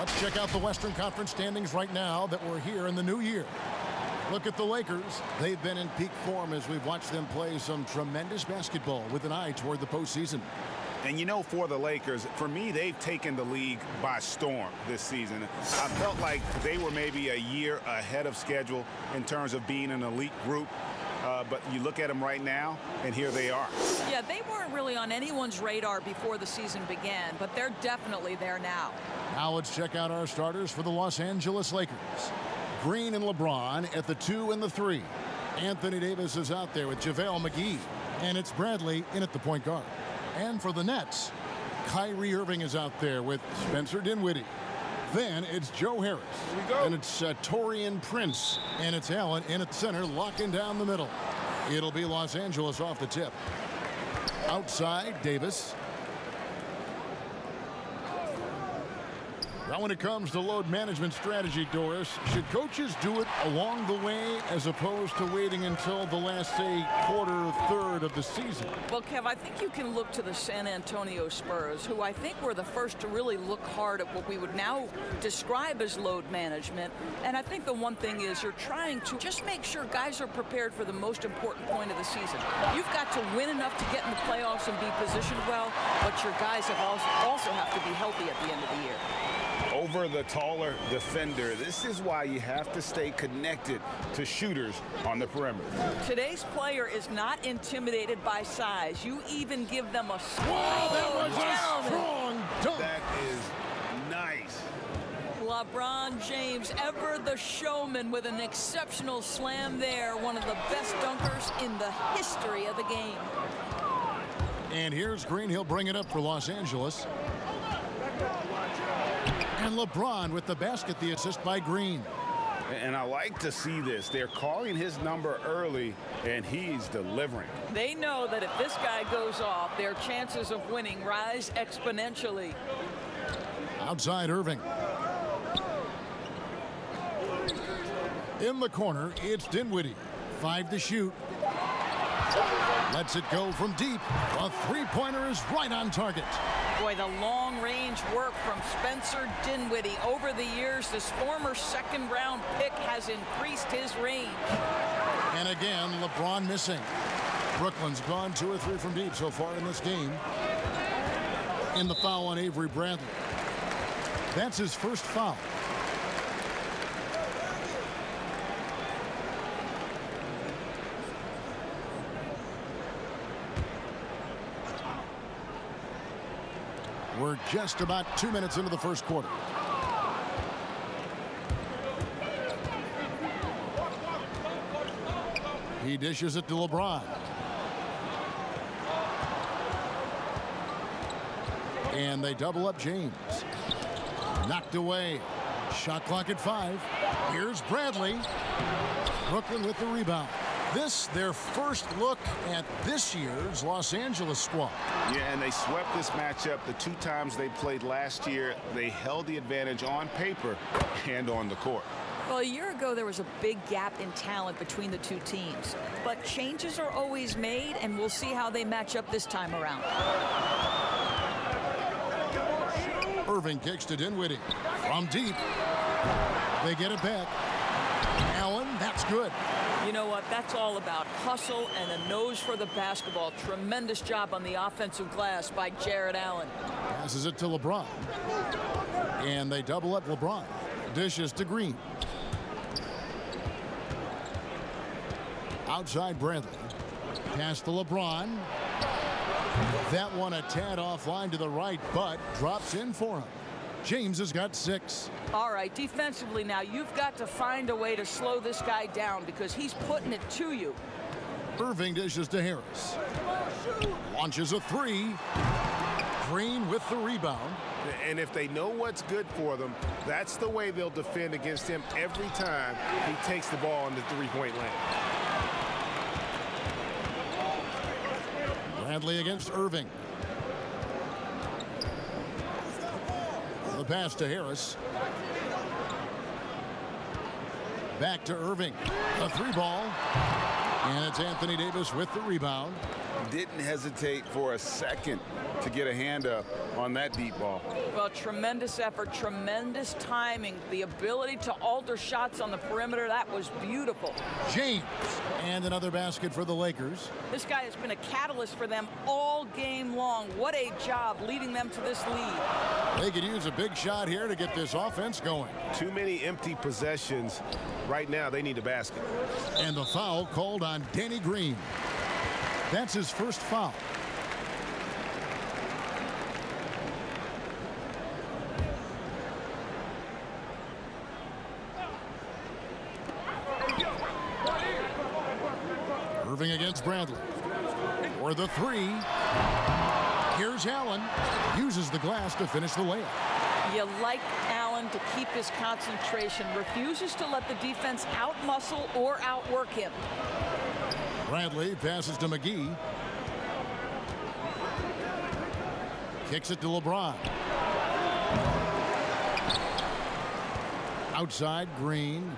Let's check out the Western Conference standings right now that we're here in the new year. Look at the Lakers. They've been in peak form as we've watched them play some tremendous basketball with an eye toward the postseason. And you know, for the Lakers, for me, they've taken the league by storm this season. I felt like they were maybe a year ahead of schedule in terms of being an elite group. But you look at them right now, and here they are. Yeah, they weren't really on anyone's radar before the season began, but they're definitely there now. Now let's check out our starters for the Los Angeles Lakers. Green and LeBron at the 2 and the 3. Anthony Davis is out there with JaVale McGee. And it's Bradley in at the point guard. And for the Nets, Kyrie Irving is out there with Spencer Dinwiddie. Then it's Joe Harris. Here we go. And it's Taurean Prince. And it's Allen in at center, locking down the middle. It'll be Los Angeles off the tip. Outside, Davis. Now when it comes to load management strategy, Doris, should coaches do it along the way as opposed to waiting until the last, say, quarter or third of the season? Well, Kev, I think you can look to the San Antonio Spurs, who I think were the first to really look hard at what we would now describe as load management. And I think the one thing is you're trying to just make sure guys are prepared for the most important point of the season. You've got to win enough to get in the playoffs and be positioned well, but your guys also have to be healthy at the end of the year. Over the taller defender. This is why you have to stay connected to shooters on the perimeter. Today's player is not intimidated by size. You even give them a Wow, that was a strong dunk. That is nice. LeBron James, ever the showman, with an exceptional slam there. One of the best dunkers in the history of the game. And here's Green. He'll bring it up for Los Angeles. And LeBron with the basket, the assist by Green. And I like to see this. They're calling his number early, and he's delivering. They know that if this guy goes off, their chances of winning rise exponentially. Outside Irving. In the corner, it's Dinwiddie. 5 to shoot. Lets it go from deep. A three-pointer is right on target. Boy, the long-range work from Spencer Dinwiddie. Over the years, this former second-round pick has increased his range. And again, LeBron missing. Brooklyn's gone 2 or 3 from deep so far in this game. In the foul on Avery Bradley. That's his first foul. We're just about 2 minutes into the first quarter. He dishes it to LeBron. And they double up James. Knocked away. Shot clock at 5. Here's Bradley. Brooklyn with the rebound. This, their first look at this year's Los Angeles squad. Yeah, and they swept this matchup the 2 times they played last year. They held the advantage on paper and on the court. Well, a year ago, there was a big gap in talent between the two teams. But changes are always made, and we'll see how they match up this time around. Irving kicks to Dinwiddie. From deep. They get it back. Allen, that's good. You know what? That's all about hustle and a nose for the basketball. Tremendous job on the offensive glass by Jared Allen. Passes it to LeBron. And they double up LeBron. Dishes to Green. Outside Bradley. Pass to LeBron. That one a tad offline to the right, but drops in for him. James has got 6. All right, defensively now, you've got to find a way to slow this guy down because he's putting it to you. Irving dishes to Harris. Launches a 3. Green with the rebound. And if they know what's good for them, that's the way they'll defend against him every time he takes the ball in the three-point lane. Bradley against Irving. The pass to Harris. Back to Irving. A 3 ball. And it's Anthony Davis with the rebound. didn't hesitate for a second to get a hand up on that deep ball. Well, tremendous effort, tremendous timing, the ability to alter shots on the perimeter. That was beautiful. James, and another basket for the Lakers. This guy has been a catalyst for them all game long. What a job leading them to this lead. They could use a big shot here to get this offense going. Too many empty possessions. Right now, they need a basket. And the foul called on Danny Green. That's his first foul. Irving against Bradley. For the three. Here's Allen. Uses the glass to finish the layup. You like Allen to keep his concentration. Refuses to let the defense outmuscle or outwork him. Bradley passes to McGee. Kicks it to LeBron. Outside, Green.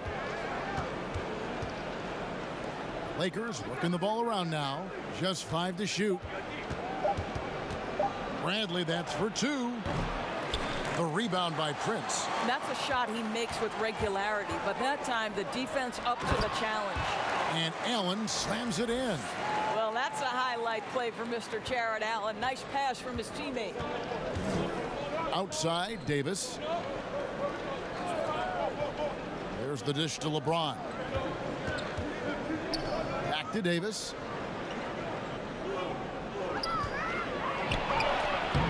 Lakers working the ball around now. Just 5 to shoot. Bradley, that's for 2. The rebound by Prince. That's a shot he makes with regularity, but that time the defense up to the challenge. And Allen slams it in. Well, that's a highlight play for Mr. Jared Allen. Nice pass from his teammate. Outside, Davis. There's the dish to LeBron. Back to Davis.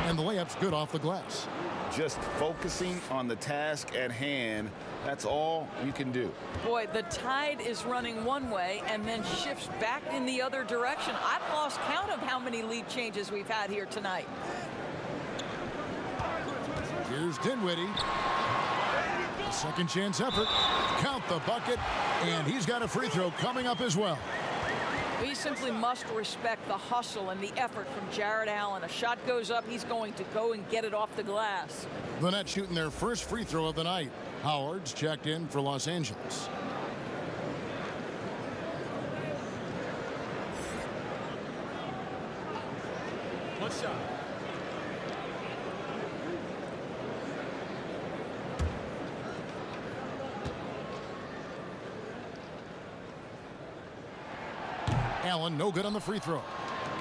And the layup's good off the glass. Just focusing on the task at hand, that's all you can do. Boy, the tide is running one way and then shifts back in the other direction. I've lost count of how many lead changes we've had here tonight. Here's Dinwiddie. A second chance effort. Count the bucket. And he's got a free throw coming up as well. We simply must respect the hustle and the effort from Jared Allen. A shot goes up, he's going to go and get it off the glass. The Nets shooting their first free throw of the night. Howard's checked in for Los Angeles. One shot. Allen, no good on the free throw.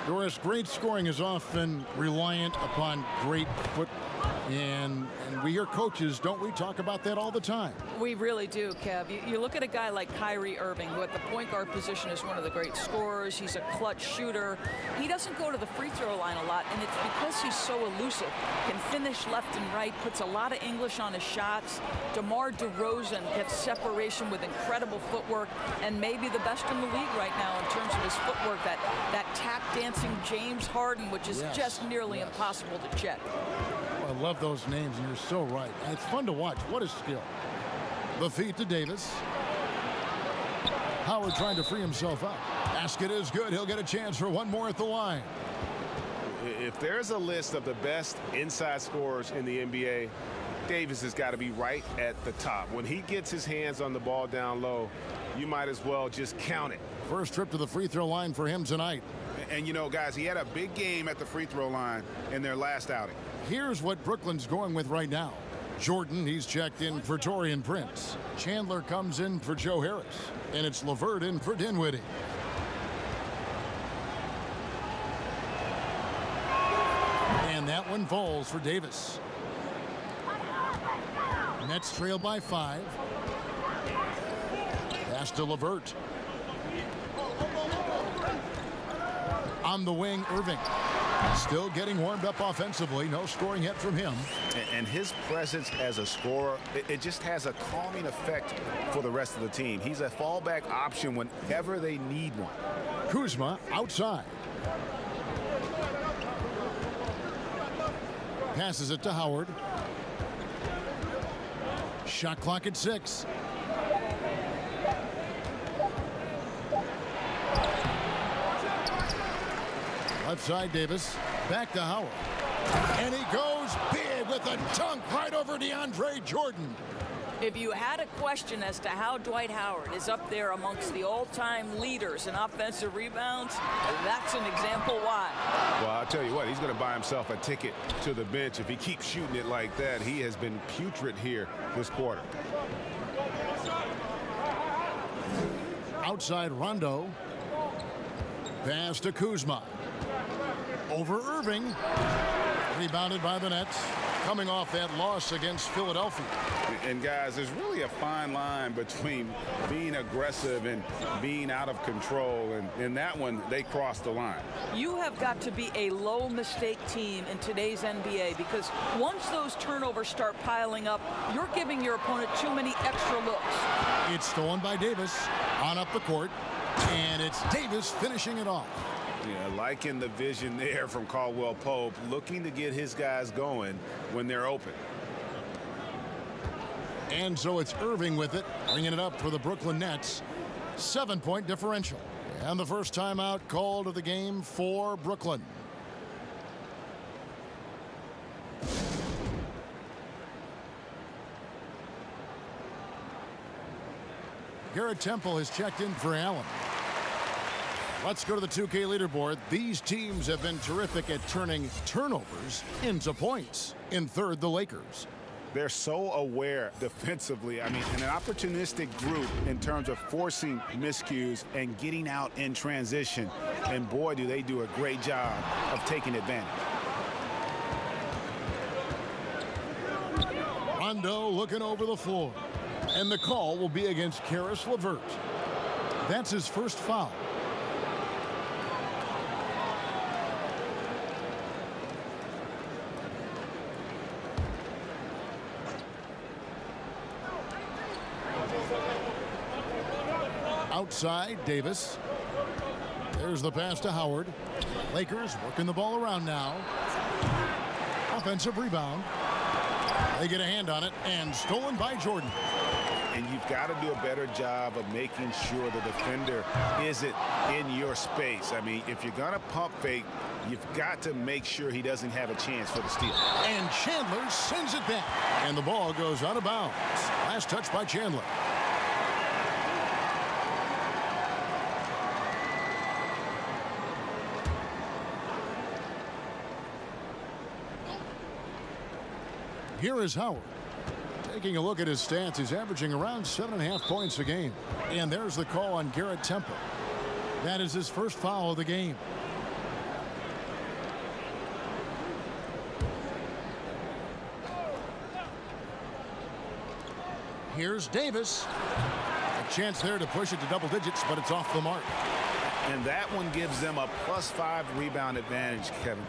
Doris, great scoring is often reliant upon great foot. And we hear coaches, don't we, talk about that all the time? We really do, Kev. You look at a guy like Kyrie Irving, who at the point guard position is one of the great scorers. He's a clutch shooter. He doesn't go to the free throw line a lot, and it's because he's so elusive. Can finish left and right, puts a lot of English on his shots. DeMar DeRozan gets separation with incredible footwork, and maybe the best in the league right now in terms of his footwork. That tap dancing James Harden, which is just nearly impossible to check. I love those names, and you're so right. And it's fun to watch. What a skill. The feed to Davis. Howard trying to free himself up. Basket is good. He'll get a chance for one more at the line. If there's a list of the best inside scorers in the NBA, Davis has got to be right at the top. When he gets his hands on the ball down low, you might as well just count it. First trip to the free throw line for him tonight. And, you know, guys, he had a big game at the free throw line in their last outing. Here's what Brooklyn's going with right now. Jordan, he's checked in for Taurean Prince. Chandler comes in for Joe Harris. And it's Levert in for Dinwiddie. And that one falls for Davis. Nets trail by 5. Pass to Levert. On the wing, Irving. Still getting warmed up offensively. No scoring yet from him. And his presence as a scorer, it just has a calming effect for the rest of the team. He's a fallback option whenever they need one. Kuzma outside. Passes it to Howard. Shot clock at 6. Left side, Davis. Back to Howard. And he goes big with a dunk right over DeAndre Jordan. If you had a question as to how Dwight Howard is up there amongst the all-time leaders in offensive rebounds, that's an example why. Well, I'll tell you what, he's going to buy himself a ticket to the bench. If he keeps shooting it like that, he has been putrid here this quarter. Outside Rondo. Pass to Kuzma. Over Irving. Rebounded by the Nets. Coming off that loss against Philadelphia. And guys, there's really a fine line between being aggressive and being out of control. And in that one, they crossed the line. You have got to be a low mistake team in today's NBA, because once those turnovers start piling up, you're giving your opponent too many extra looks. It's stolen by Davis. On up the court. And it's Davis finishing it off. Yeah, liking the vision there from Caldwell Pope, looking to get his guys going when they're open. And so it's Irving with it, bringing it up for the Brooklyn Nets. 7-point differential. And the first timeout called of the game for Brooklyn. Garrett Temple has checked in for Allen. Let's go to the 2K leaderboard. These teams have been terrific at turning turnovers into points. In third, the Lakers. They're so aware defensively. I mean, an opportunistic group in terms of forcing miscues and getting out in transition. And boy, do they do a great job of taking advantage. Rondo looking over the floor. And the call will be against Kyrie Levert. That's his first foul. Outside, Davis. There's the pass to Howard. Lakers working the ball around now. Offensive rebound. They get a hand on it, and stolen by Jordan. And you've got to do a better job of making sure the defender isn't in your space. I mean, if you're going to pump fake, you've got to make sure he doesn't have a chance for the steal. And Chandler sends it back. And the ball goes out of bounds. Last touch by Chandler. Here is Howard. Taking a look at his stats, he's averaging around 7.5 points a game. And there's the call on Garrett Temple. That is his first foul of the game. Here's Davis. A chance there to push it to double digits, but it's off the mark. And that one gives them a +5 rebound advantage, Kevin.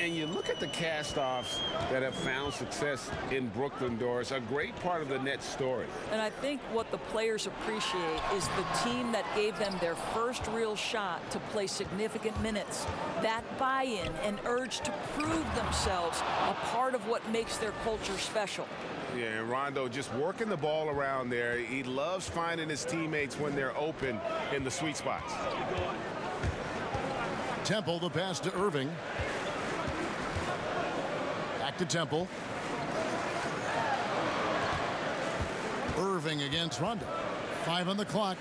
And you look at the cast-offs that have found success in Brooklyn, Doris, a great part of the Nets story. And I think what the players appreciate is the team that gave them their first real shot to play significant minutes. That buy-in and urge to prove themselves a part of what makes their culture special. Yeah, and Rondo just working the ball around there. He loves finding his teammates when they're open in the sweet spots. Temple, the pass to Irving. Back to Temple. Irving against Rondo. 5 on the clock.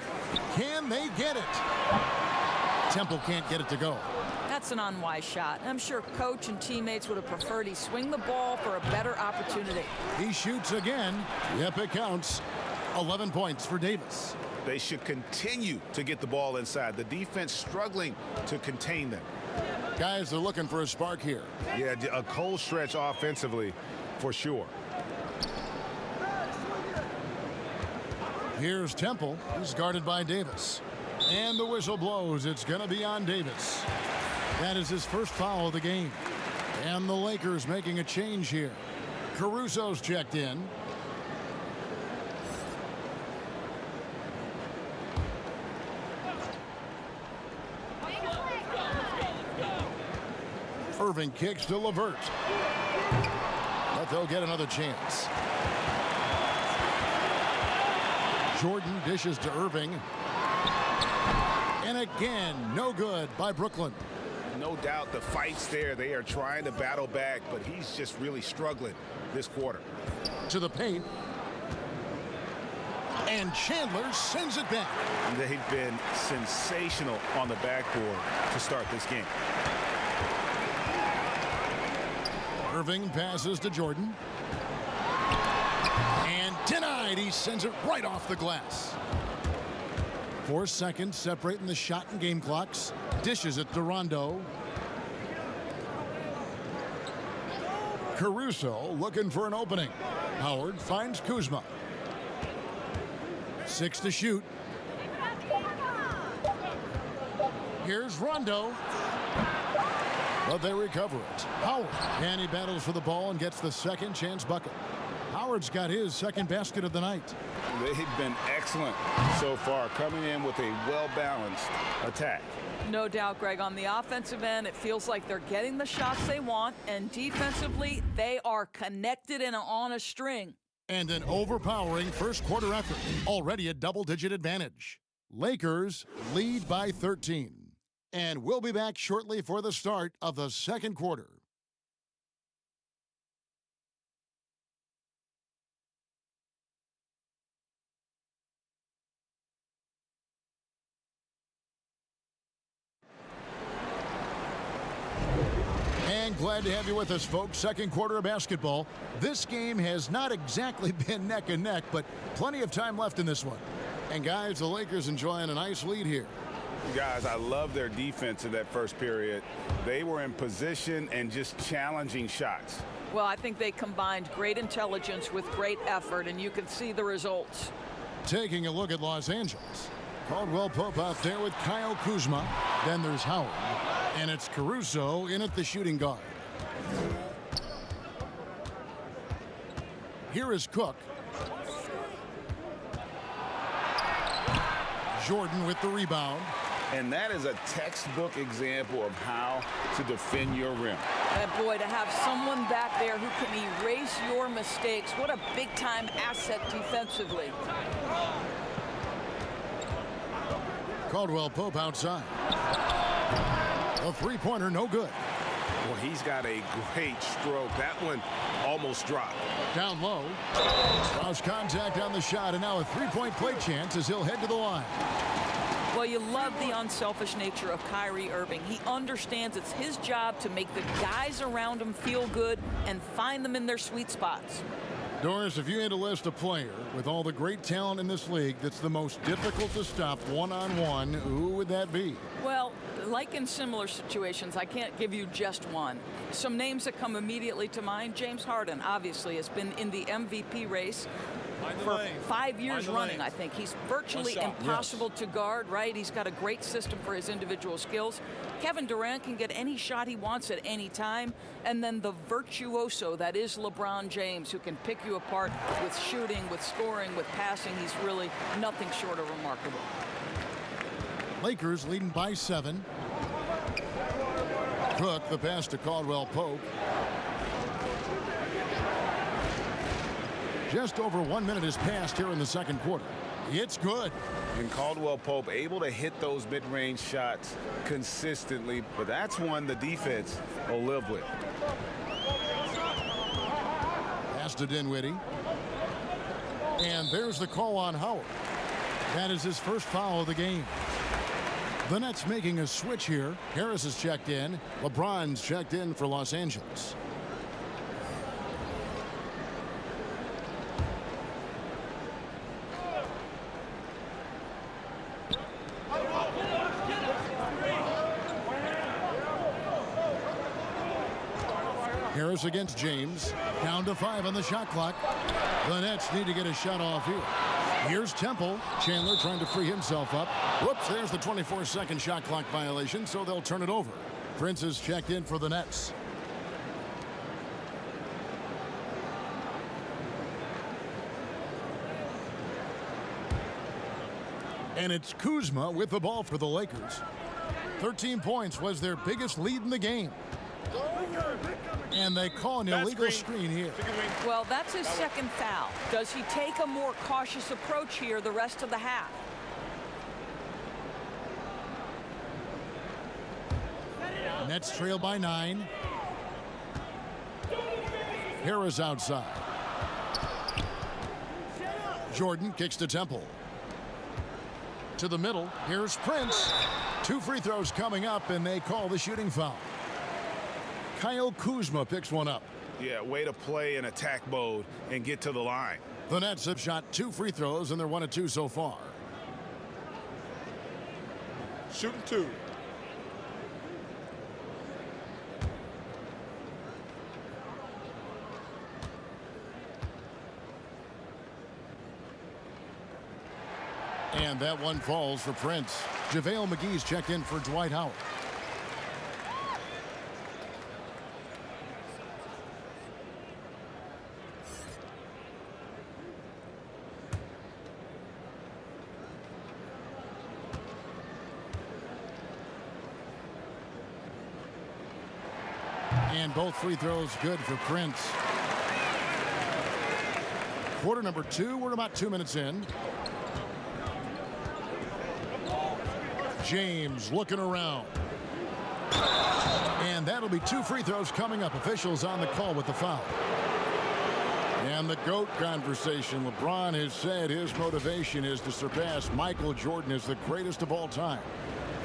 Can they get it? Temple can't get it to go. That's an unwise shot. I'm sure coach and teammates would have preferred he swing the ball for a better opportunity. He shoots again. Yep, it counts. 11 points for Davis. They should continue to get the ball inside. The defense struggling to contain them. Guys, they're looking for a spark here. Yeah, a cold stretch offensively for sure. Here's Temple. He's guarded by Davis. And the whistle blows. It's going to be on Davis. That is his first foul of the game. And the Lakers making a change here. Caruso's checked in. Irving kicks to Levert. But they'll get another chance. Jordan dishes to Irving. And again, no good by Brooklyn. No doubt the fight's there. They are trying to battle back, but he's just really struggling this quarter. To the paint. And Chandler sends it back. They've been sensational on the backboard to start this game. Irving passes to Jordan. And denied. He sends it right off the glass. 4 seconds separating the shot and game clocks. Dishes it to Rondo. Caruso looking for an opening. Howard finds Kuzma. 6 to shoot. Here's Rondo. But they recover it. Howard. And he battles for the ball and gets the second chance bucket. Howard's got his second basket of the night. They've been excellent so far, coming in with a well-balanced attack. No doubt, Greg. On the offensive end, it feels like they're getting the shots they want, and defensively, they are connected and on a string. And an overpowering first quarter effort. Already a double-digit advantage. Lakers lead by 13. And we'll be back shortly for the start of the second quarter. And glad to have you with us, folks. Second quarter of basketball. This game has not exactly been neck and neck, but plenty of time left in this one. And guys, the Lakers enjoying a nice lead here. Guys, I love their defense in that first period. They were in position and just challenging shots. Well, I think they combined great intelligence with great effort, and you can see the results. Taking a look at Los Angeles. Caldwell Pope out there with Kyle Kuzma. Then there's Howard. And it's Caruso in at the shooting guard. Here is Cook. Jordan with the rebound. And that is a textbook example of how to defend your rim. And boy, to have someone back there who can erase your mistakes, what a big-time asset defensively. Caldwell Pope outside. A three-pointer, no good. Well, he's got a great stroke. That one almost dropped. Down low. Lost contact on the shot, and now a three-point play chance as he'll head to the line. Well, you love the unselfish nature of Kyrie Irving. He understands it's his job to make the guys around him feel good and find them in their sweet spots. Doris, if you had to list a player with all the great talent in this league that's the most difficult to stop one-on-one, who would that be? Well, like in similar situations, I can't give you just one. Some names that come immediately to mind: James Harden, obviously, has been in the MVP race for 5 years running, I think. He's virtually impossible to guard, right? He's got a great system for his individual skills. Kevin Durant can get any shot he wants at any time. And then the virtuoso that is LeBron James, who can pick you apart with shooting, with scoring, with passing. He's really nothing short of remarkable. Lakers leading by 7. Cook, the pass to Caldwell Pope. Just over 1 minute has passed here in the second quarter. It's good. And Caldwell Pope able to hit those mid-range shots consistently, but that's one the defense will live with. Pass to Dinwiddie. And there's the call on Howard. That is his first foul of the game. The Nets making a switch here. Harris is checked in. LeBron's checked in for Los Angeles. Harris against James. Down to 5 on the shot clock. The Nets need to get a shot off here. Here's Temple. Chandler trying to free himself up. Whoops, there's the 24-second shot clock violation, so they'll turn it over. Prince is checked in for the Nets. And it's Kuzma with the ball for the Lakers. 13 points was their biggest lead in the game. And they call an illegal screen here. Well, that's his second foul. Does he take a more cautious approach here the rest of the half? Nets trail by 9. Harris outside. Jordan kicks to Temple. To the middle. Here's Prince. 2 free throws coming up, and they call the shooting foul. Kyle Kuzma picks one up. Yeah, way to play in attack mode and get to the line. The Nets have shot 2 free throws, and they're 1 of 2 so far. Shooting 2. And that one falls for Prince. JaVale McGee's checked in for Dwight Howard. And both free throws good for Prince. Quarter number 2. We're about 2 minutes in. James looking around. And that'll be 2 free throws coming up. Officials on the call with the foul. And the GOAT conversation. LeBron has said his motivation is to surpass Michael Jordan as the greatest of all time.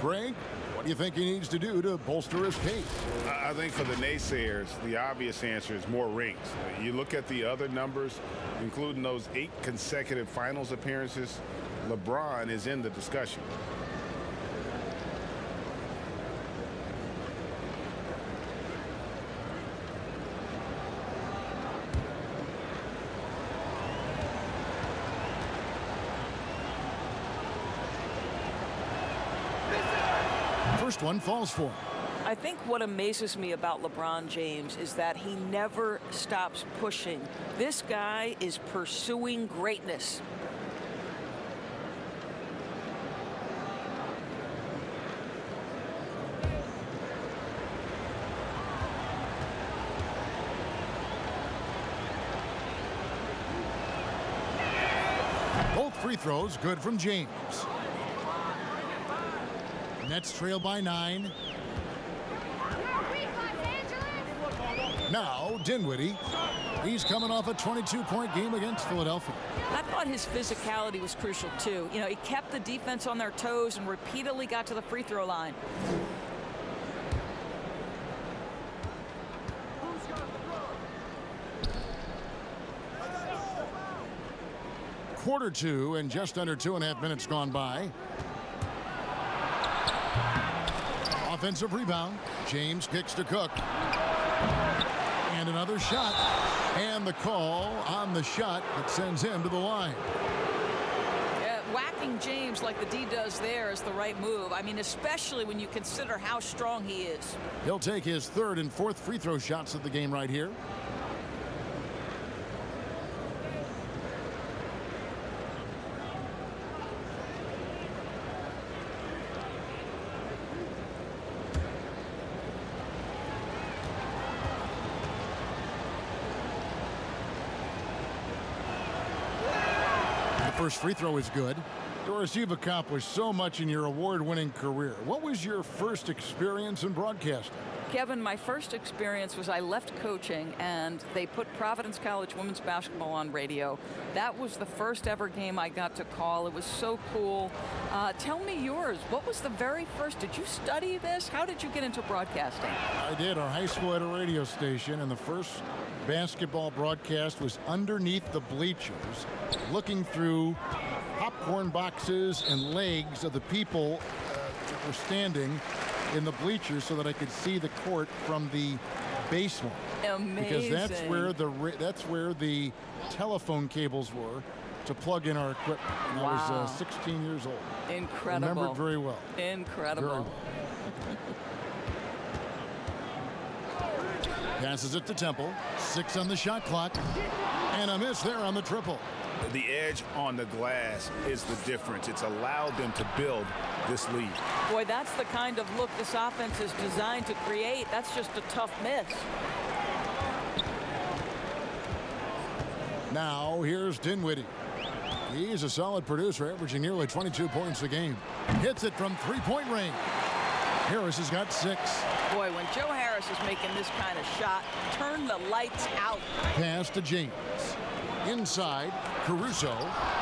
Craig, what do you think he needs to do to bolster his case? I think for the naysayers, the obvious answer is more rings. You look at the other numbers, including those 8 consecutive finals appearances, LeBron is in the discussion. First one falls for him. I think what amazes me about LeBron James is that he never stops pushing. This guy is pursuing greatness. Both free throws good from James. Nets trail by 9. Now Dinwiddie. He's coming off a 22-point game against Philadelphia. I thought his physicality was crucial too. You know, he kept the defense on their toes and repeatedly got to the free throw line. Quarter 2 and just under 2.5 minutes gone by. Offensive rebound. James kicks to Cook. And another shot. And the call on the shot that sends him to the line. Yeah, whacking James like the D does there is the right move. I mean, especially when you consider how strong he is. He'll take his 3rd and 4th free throw shots of the game right here. First free throw is good. Doris, you've accomplished so much in your award-winning career. What was your first experience in broadcasting? Kevin, my first experience was I left coaching and they put Providence College women's basketball on radio. That was the first ever game I got to call. It was so cool. Tell me yours. What was the very first? Did you study this? How did you get into broadcasting? I did. Our high school had a radio station, and the first basketball broadcast was underneath the bleachers, looking through popcorn boxes and legs of the people that were standing in the bleachers so that I could see the court from the basement. Amazing. Because that's where the telephone cables were to plug in our equipment. And wow. I was 16 years old. Incredible. Remember it very well. Incredible. Very well. Passes it to Temple. 6 on the shot clock. And a miss there on the triple. The edge on the glass is the difference. It's allowed them to build this lead. Boy, that's the kind of look this offense is designed to create. That's just a tough miss. Now here's Dinwiddie. He's a solid producer, averaging nearly 22 points a game. Hits it from three-point range. Harris has got 6. Boy, when Joe Harris is making this kind of shot, turn the lights out. Pass to James. Inside, Caruso,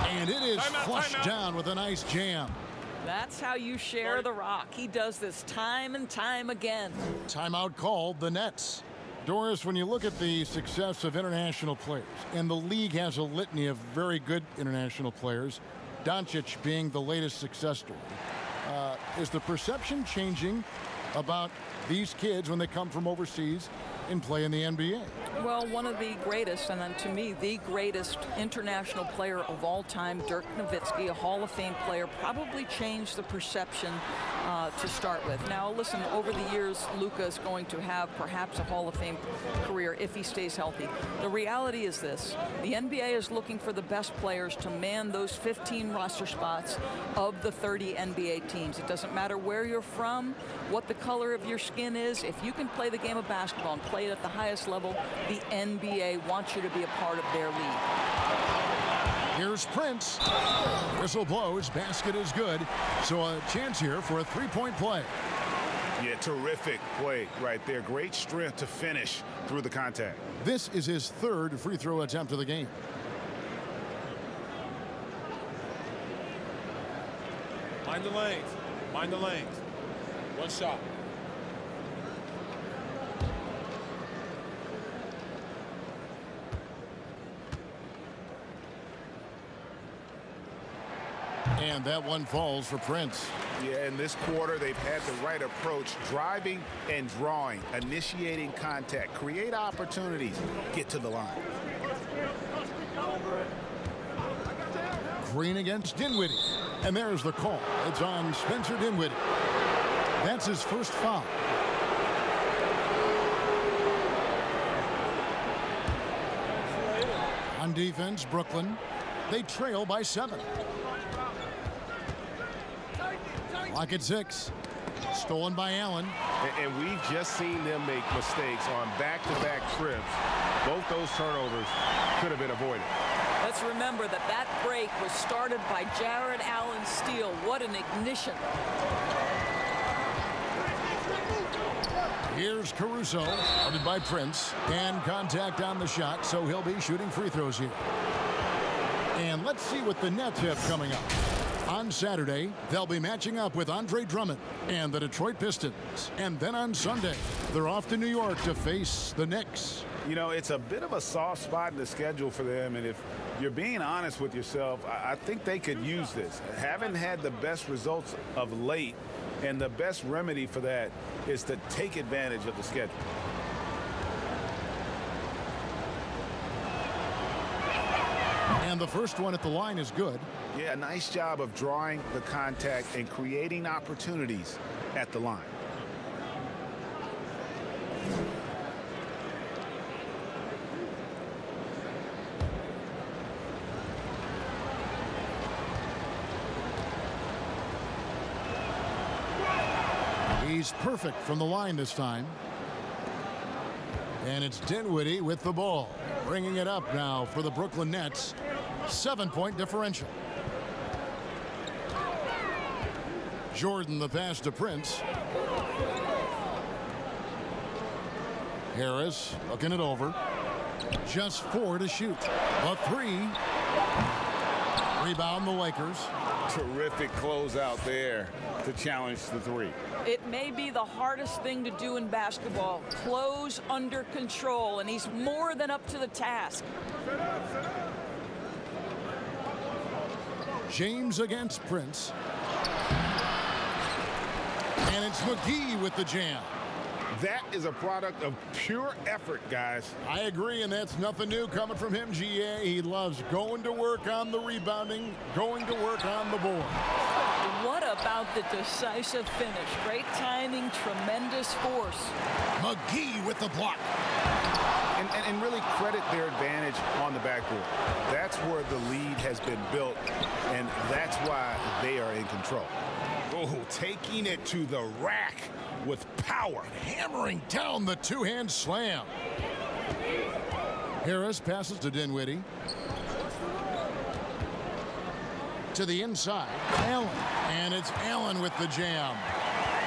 and it is flushed down with a nice jam. That's how you share the rock. He does this time and time again. Timeout called, the Nets. Doris, when you look at the success of international players, and the league has a litany of very good international players, Doncic being the latest success story, is the perception changing about these kids when they come from overseas and play in the NBA? Well, one of the greatest, and then to me, the greatest international player of all time, Dirk Nowitzki, a Hall of Fame player, probably changed the perception to start with. Now, listen, over the years, Luka is going to have perhaps a Hall of Fame career if he stays healthy. The reality is this. The NBA is looking for the best players to man those 15 roster spots of the 30 NBA teams. It doesn't matter where you're from, what the color of your skin is. If you can play the game of basketball and play it at the highest level, the NBA wants you to be a part of their league. Here's Prince. Whistle blows, basket is good. So a chance here for a three-point play. Yeah, terrific play right there. Great strength to finish through the contact. This is his third free throw attempt of the game. Mind the lanes. Mind the lanes. One shot. And that one falls for Prince. Yeah, in this quarter, they've had the right approach, driving and drawing, initiating contact, create opportunities, get to the line. Green against Dinwiddie. And there's the call. It's on Spencer Dinwiddie. That's his first foul. On defense, Brooklyn. They trail by 7. Clock at 6. Stolen by Allen. And we've just seen them make mistakes on back-to-back trips. Both those turnovers could have been avoided. Let's remember that that break was started by Jared Allen's steal. What an ignition. Here's Caruso, guarded by Prince, and contact on the shot, so he'll be shooting free throws here. And let's see what the Nets have coming up. On Saturday, they'll be matching up with Andre Drummond and the Detroit Pistons. And then on Sunday, they're off to New York to face the Knicks. You know, it's a bit of a soft spot in the schedule for them, and if you're being honest with yourself, I think they could use this. Haven't had the best results of late, and the best remedy for that is to take advantage of the schedule. And the first one at the line is good. Yeah, nice job of drawing the contact and creating opportunities at the line. He's perfect from the line this time. And it's Dinwiddie with the ball. Bringing it up now for the Brooklyn Nets. 7-point differential. Jordan the pass to Prince. Harris looking it over. Just 4 to shoot. A 3. Rebound the Lakers. Terrific closeout there to challenge the 3. It may be the hardest thing to do in basketball. Close under control, and he's more than up to the task. James against Prince. And it's McGee with the jam. That is a product of pure effort, guys. I agree, and that's nothing new coming from him, GA. He loves going to work on the rebounding, going to work on the board. What about the decisive finish? Great timing, tremendous force. McGee with the block. And really credit their advantage on the backboard. That's where the lead has been built, and that's why they are in control. Oh, taking it to the rack with power. Hammering down the two-hand slam. Harris passes to Dinwiddie. To the inside, Allen. And it's Allen with the jam.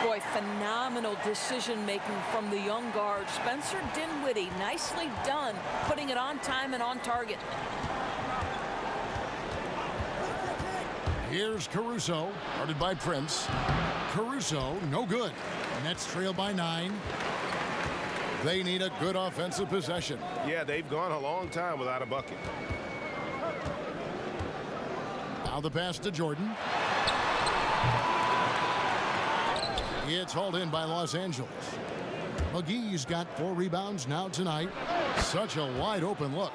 Boy, phenomenal decision-making from the young guard. Spencer Dinwiddie, nicely done, putting it on time and on target. Here's Caruso, guarded by Prince. Caruso, no good. Nets trail by 9. They need a good offensive possession. Yeah, they've gone a long time without a bucket. Now the pass to Jordan. It's hauled in by Los Angeles. McGee's got 4 rebounds now tonight. Such a wide open look.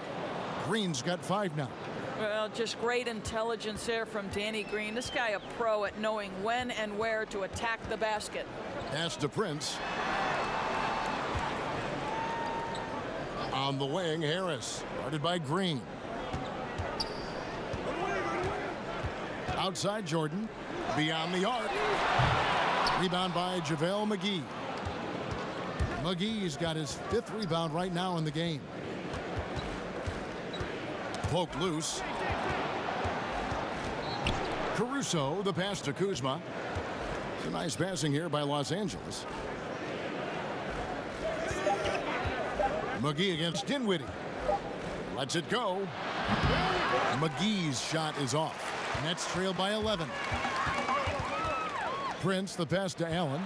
Green's got 5 now. Well, just great intelligence there from Danny Green. This guy a pro at knowing when and where to attack the basket. Pass to Prince. On the wing, Harris, guarded by Green. Outside Jordan, beyond the arc. Rebound by JaVale McGee. McGee's got his 5th rebound right now in the game. Poked loose. Caruso, the pass to Kuzma. It's a nice passing here by Los Angeles. McGee against Dinwiddie. Lets it go. McGee's shot is off. Nets trail by 11. Prince, the pass to Allen.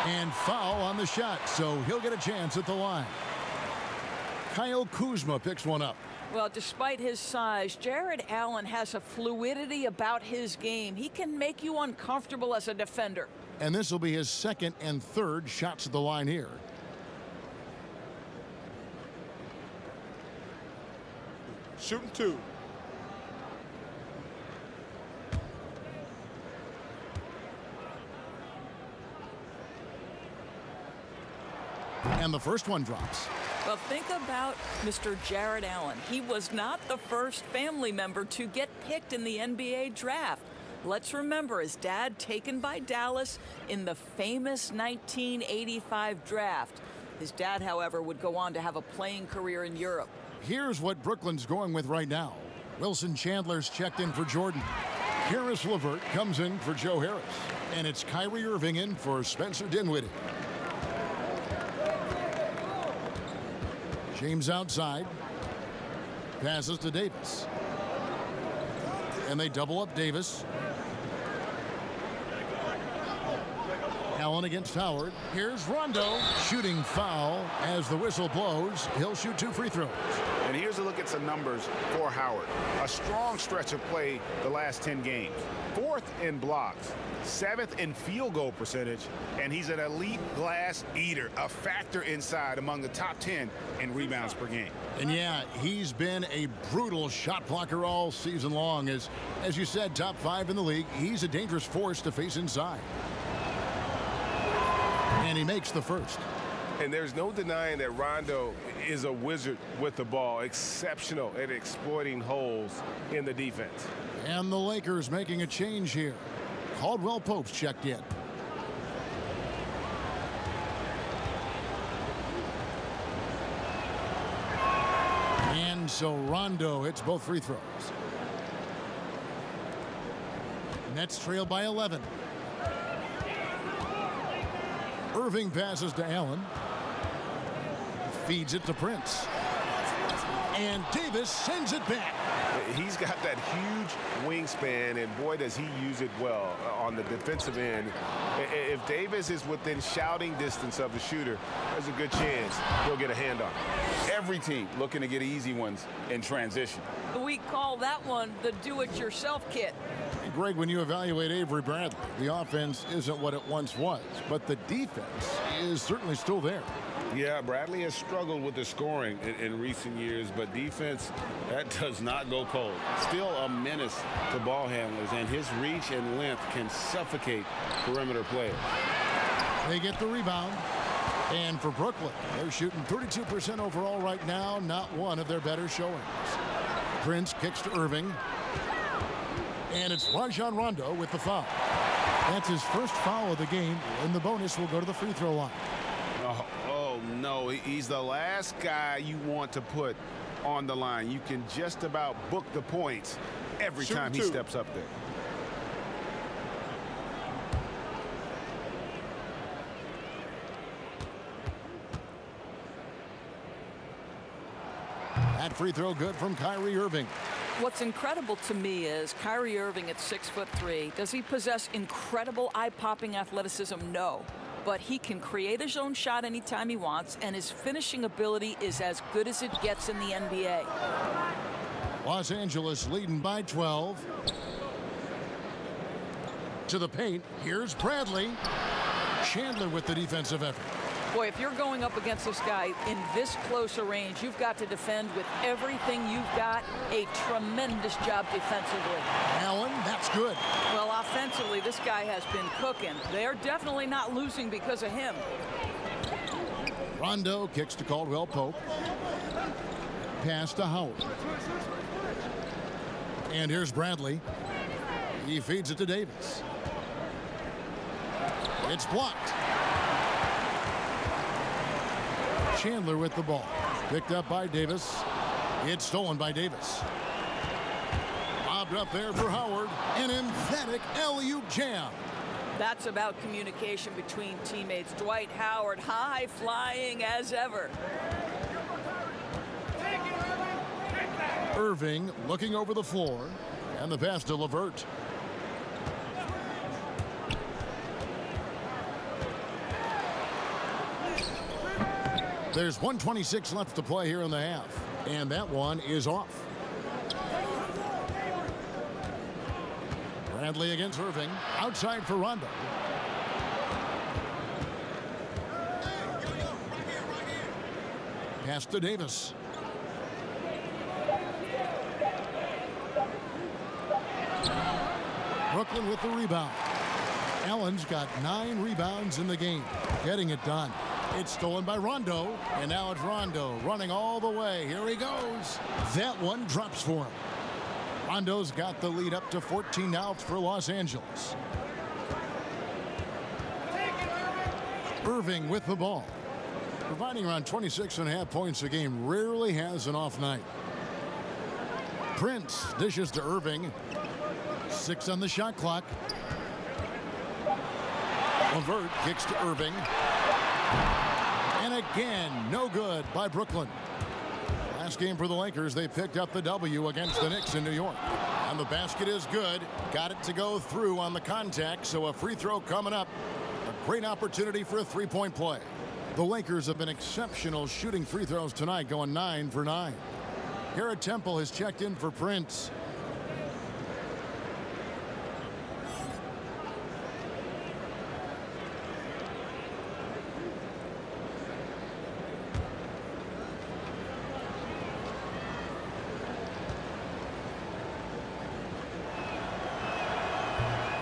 And foul on the shot, so he'll get a chance at the line. Kyle Kuzma picks one up. Well, despite his size, Jared Allen has a fluidity about his game. He can make you uncomfortable as a defender. And this will be his 2nd and 3rd shots at the line here. Shooting 2. And the first one drops. Well, think about Mr. Jared Allen. He was not the first family member to get picked in the NBA draft. Let's remember his dad taken by Dallas in the famous 1985 draft. His dad, however, would go on to have a playing career in Europe. Here's what Brooklyn's going with right now. Wilson Chandler's checked in for Jordan. Karis Levert comes in for Joe Harris. And it's Kyrie Irving in for Spencer Dinwiddie. James outside. Passes to Davis. And they double up Davis. Allen against Howard. Here's Rondo. Shooting foul as the whistle blows. He'll shoot 2 free throws. And here's a look at some numbers for Howard. A strong stretch of play the last 10 games. 4th in blocks, 7th in field goal percentage, and he's an elite glass eater, a factor inside among the top 10 in rebounds per game. And yeah, he's been a brutal shot blocker all season long. As you said, top 5 in the league. He's a dangerous force to face inside. And he makes the first. And there's no denying that Rondo is a wizard with the ball, exceptional at exploiting holes in the defense. And the Lakers making a change here. Caldwell Pope's checked in. And so Rondo hits both free throws. Nets trail by 11. Irving passes to Allen. Feeds it to Prince. And Davis sends it back. He's got that huge wingspan, and boy, does he use it well on the defensive end. If Davis is within shouting distance of the shooter, there's a good chance he'll get a hand on it. Every team looking to get easy ones in transition. We call that one the do-it-yourself kit. Greg, when you evaluate Avery Bradley, the offense isn't what it once was, but the defense is certainly still there. Yeah, Bradley has struggled with the scoring in recent years, but defense, that does not go cold. Still a menace to ball handlers, and his reach and length can suffocate perimeter players. They get the rebound. And for Brooklyn, they're shooting 32% overall right now, not one of their better showings. Prince kicks to Irving. And it's Rajon Rondo with the foul. That's his first foul of the game, and the bonus will go to the free throw line. Oh no, he's the last guy you want to put on the line. You can just about book the points every time he steps up there. That free throw good from Kyrie Irving. What's incredible to me is Kyrie Irving at 6'3". Does he possess incredible eye-popping athleticism? No. But he can create his own shot anytime he wants, and his finishing ability is as good as it gets in the NBA. Los Angeles leading by 12. To the paint, here's Bradley. Chandler with the defensive effort. Boy, if you're going up against this guy in this close a range, you've got to defend with everything you've got. A tremendous job defensively. Allen, that's good. Well, offensively, this guy has been cooking. They're definitely not losing because of him. Rondo kicks to Caldwell Pope. Pass to Howard. And here's Bradley. He feeds it to Davis. It's blocked. Chandler with the ball. Picked up by Davis. It's stolen by Davis. Lobbed up there for Howard. An emphatic alley-oop jam. That's about communication between teammates. Dwight Howard high flying as ever. Irving looking over the floor. And the pass to Levert. There's 1:26 left to play here in the half. And that one is off. Bradley against Irving. Outside for Rondo. Pass to Davis. Brooklyn with the rebound. Allen's got 9 rebounds in the game. Getting it done. It's stolen by Rondo, and now it's Rondo running all the way. Here he goes. That one drops for him. Rondo's got the lead up to 14 now for Los Angeles. Irving with the ball. Providing around 26.5 points a game, rarely has an off night. Prince dishes to Irving. 6 on the shot clock. Levert kicks to Irving. And again, no good by Brooklyn. Last game for the Lakers, they picked up the W against the Knicks in New York. And the basket is good. Got it to go through on the contact, so a free throw coming up. A great opportunity for a three-point play. The Lakers have been exceptional shooting free throws tonight, going 9 for 9. Garrett Temple has checked in for Prince.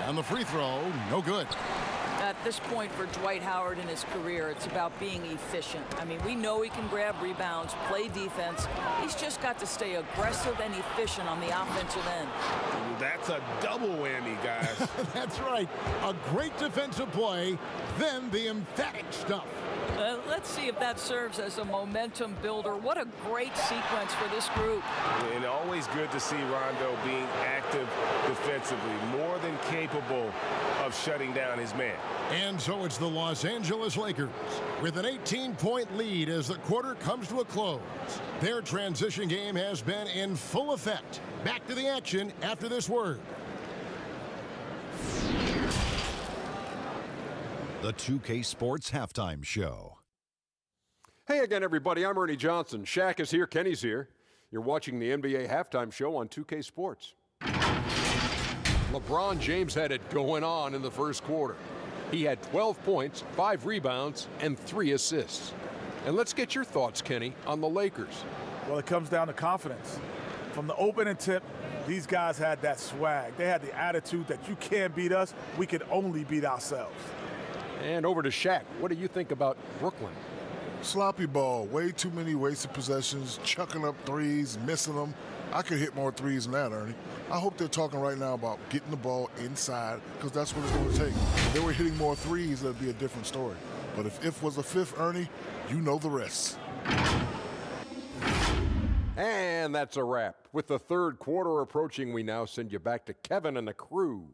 And the free throw, no good. At this point for Dwight Howard in his career, it's about being efficient. I mean, we know he can grab rebounds, play defense. He's just got to stay aggressive and efficient on the offensive end. That's a double whammy, guys. That's right. A great defensive play, then the emphatic stuff. Let's see if that serves as a momentum builder. What a great sequence for this group. And always good to see Rondo being active defensively, more than capable of shutting down his man. And so it's the Los Angeles Lakers with an 18-point lead as the quarter comes to a close. Their transition game has been in full effect. Back to the action after this word. The 2K Sports Halftime Show. Hey again, everybody. I'm Ernie Johnson. Shaq is here. Kenny's here. You're watching the NBA Halftime Show on 2K Sports. LeBron James had it going on in the first quarter. He had 12 points, 5 rebounds, and 3 assists. And let's get your thoughts, Kenny, on the Lakers. Well, it comes down to confidence. From the opening tip, these guys had that swag. They had the attitude that you can't beat us, we can only beat ourselves. And over to Shaq. What do you think about Brooklyn? Sloppy ball, way too many wasted possessions, chucking up threes, missing them. I could hit more threes than that, Ernie. I hope they're talking right now about getting the ball inside, because that's what it's going to take. If they were hitting more threes, that'd be a different story. But if was a fifth, Ernie, you know the rest. And that's a wrap. With the third quarter approaching, we now send you back to Kevin and the crew.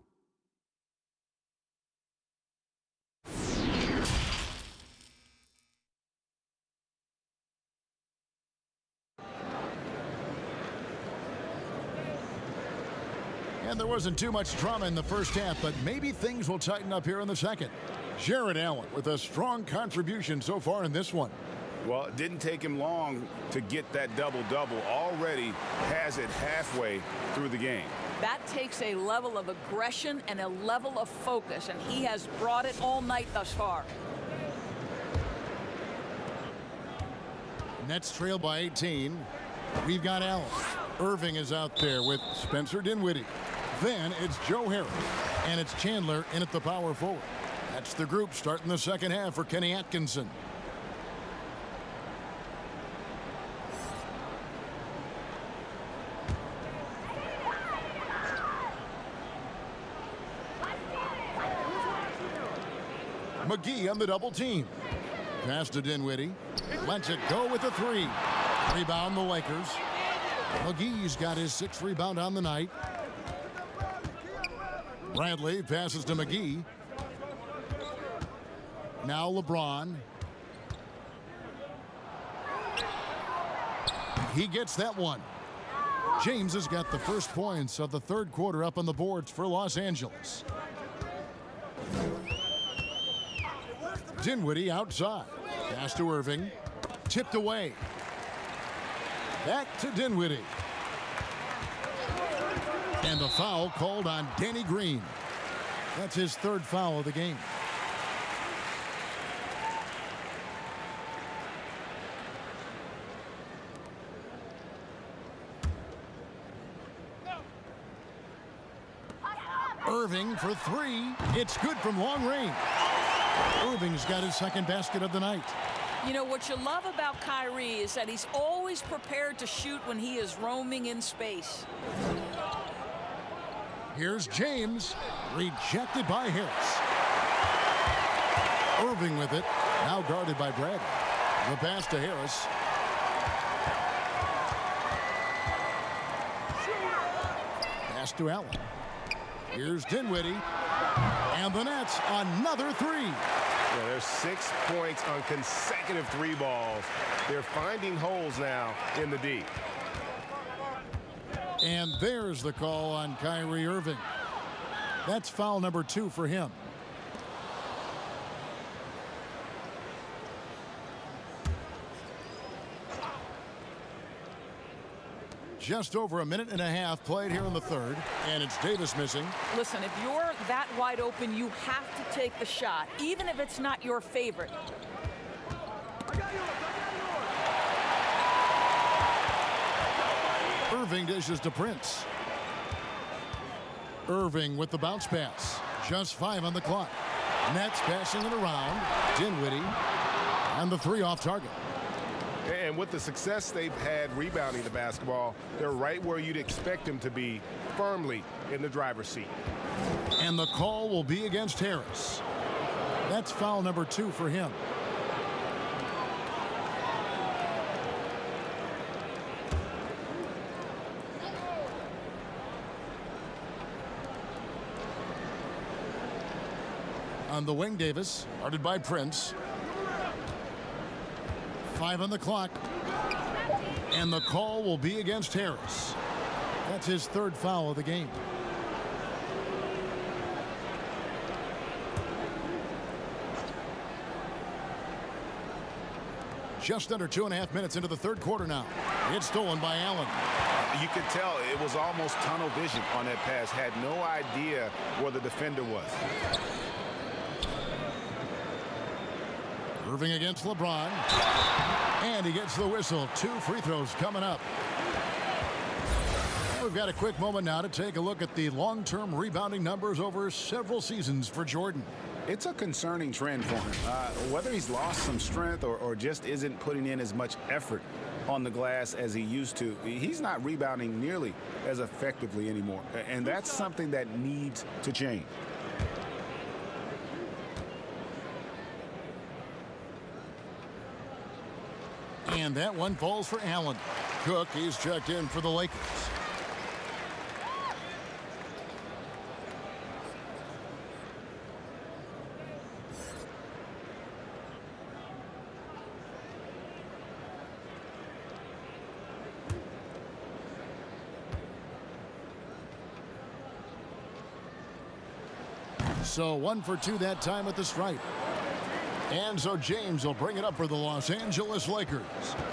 And there wasn't too much drama in the first half, but maybe things will tighten up here in the second. Jared Allen with a strong contribution so far in this one. Well, it didn't take him long to get that double-double. Already has it halfway through the game. That takes a level of aggression and a level of focus, and he has brought it all night thus far. Nets trail by 18. We've got Allen. Irving is out there with Spencer Dinwiddie. Then it's Joe Harris, and it's Chandler in at the power forward. That's the group starting the second half for Kenny Atkinson. McGee on the double team. Pass to Dinwiddie. Lets it go with a three. Rebound the Lakers. McGee's got his 6th rebound on the night. Bradley passes to McGee. Now LeBron. He gets that one. James has got the first points of the third quarter up on the boards for Los Angeles. Dinwiddie outside. Pass to Irving. Tipped away. Back to Dinwiddie. And the foul called on Danny Green. That's his 3rd foul of the game. Irving for 3. It's good from long range. Irving's got his 2nd basket of the night. You know, what you love about Kyrie is that he's always prepared to shoot when he is roaming in space. Here's James. Rejected by Harris. Irving with it. Now guarded by Bradley. The pass to Harris. Pass to Allen. Here's Dinwiddie. And the Nets, another 3. Yeah, there's 6 points on consecutive 3 balls. They're finding holes now in the D. And there's the call on Kyrie Irving. That's foul number 2 for him. Just over a minute and a half played here in the third, and it's Davis missing. Listen, if you're that wide open, you have to take the shot, even if it's not your favorite. Irving dishes to Prince. Irving with the bounce pass. Just 5 on the clock. Nets passing it around. Dinwiddie. And the 3 off target. And with the success they've had rebounding the basketball, they're right where you'd expect them to be, firmly in the driver's seat. And the call will be against Harris. That's foul number 2 for him. On the wing, Davis, guarded by Prince. 5 on the clock. And the call will be against Harris. That's his 3rd foul of the game. Just under 2.5 minutes into the third quarter now. It's stolen by Allen. You could tell it was almost tunnel vision on that pass. Had no idea where the defender was. Irving against LeBron. And he gets the whistle. 2 free throws coming up. We've got a quick moment now to take a look at the long-term rebounding numbers over several seasons for Jordan. It's a concerning trend for him. Whether he's lost some strength or just isn't putting in as much effort on the glass as he used to, he's not rebounding nearly as effectively anymore. And that's something that needs to change. And that one falls for Allen. Cook, he's checked in for the Lakers. So 1 for 2 that time at the stripe. And so James will bring it up for the Los Angeles Lakers.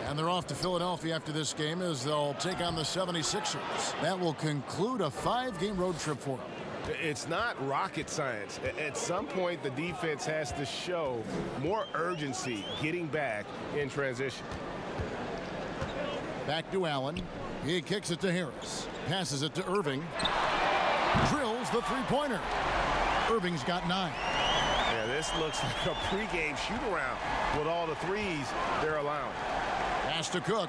And they're off to Philadelphia after this game as they'll take on the 76ers. That will conclude a 5-game road trip for them. It's not rocket science. At some point, the defense has to show more urgency getting back in transition. Back to Allen. He kicks it to Harris. Passes it to Irving. Drills the three-pointer. Irving's got 9. Yeah, this looks like a pregame shoot-around with all the threes they're allowing. Pass to Cook.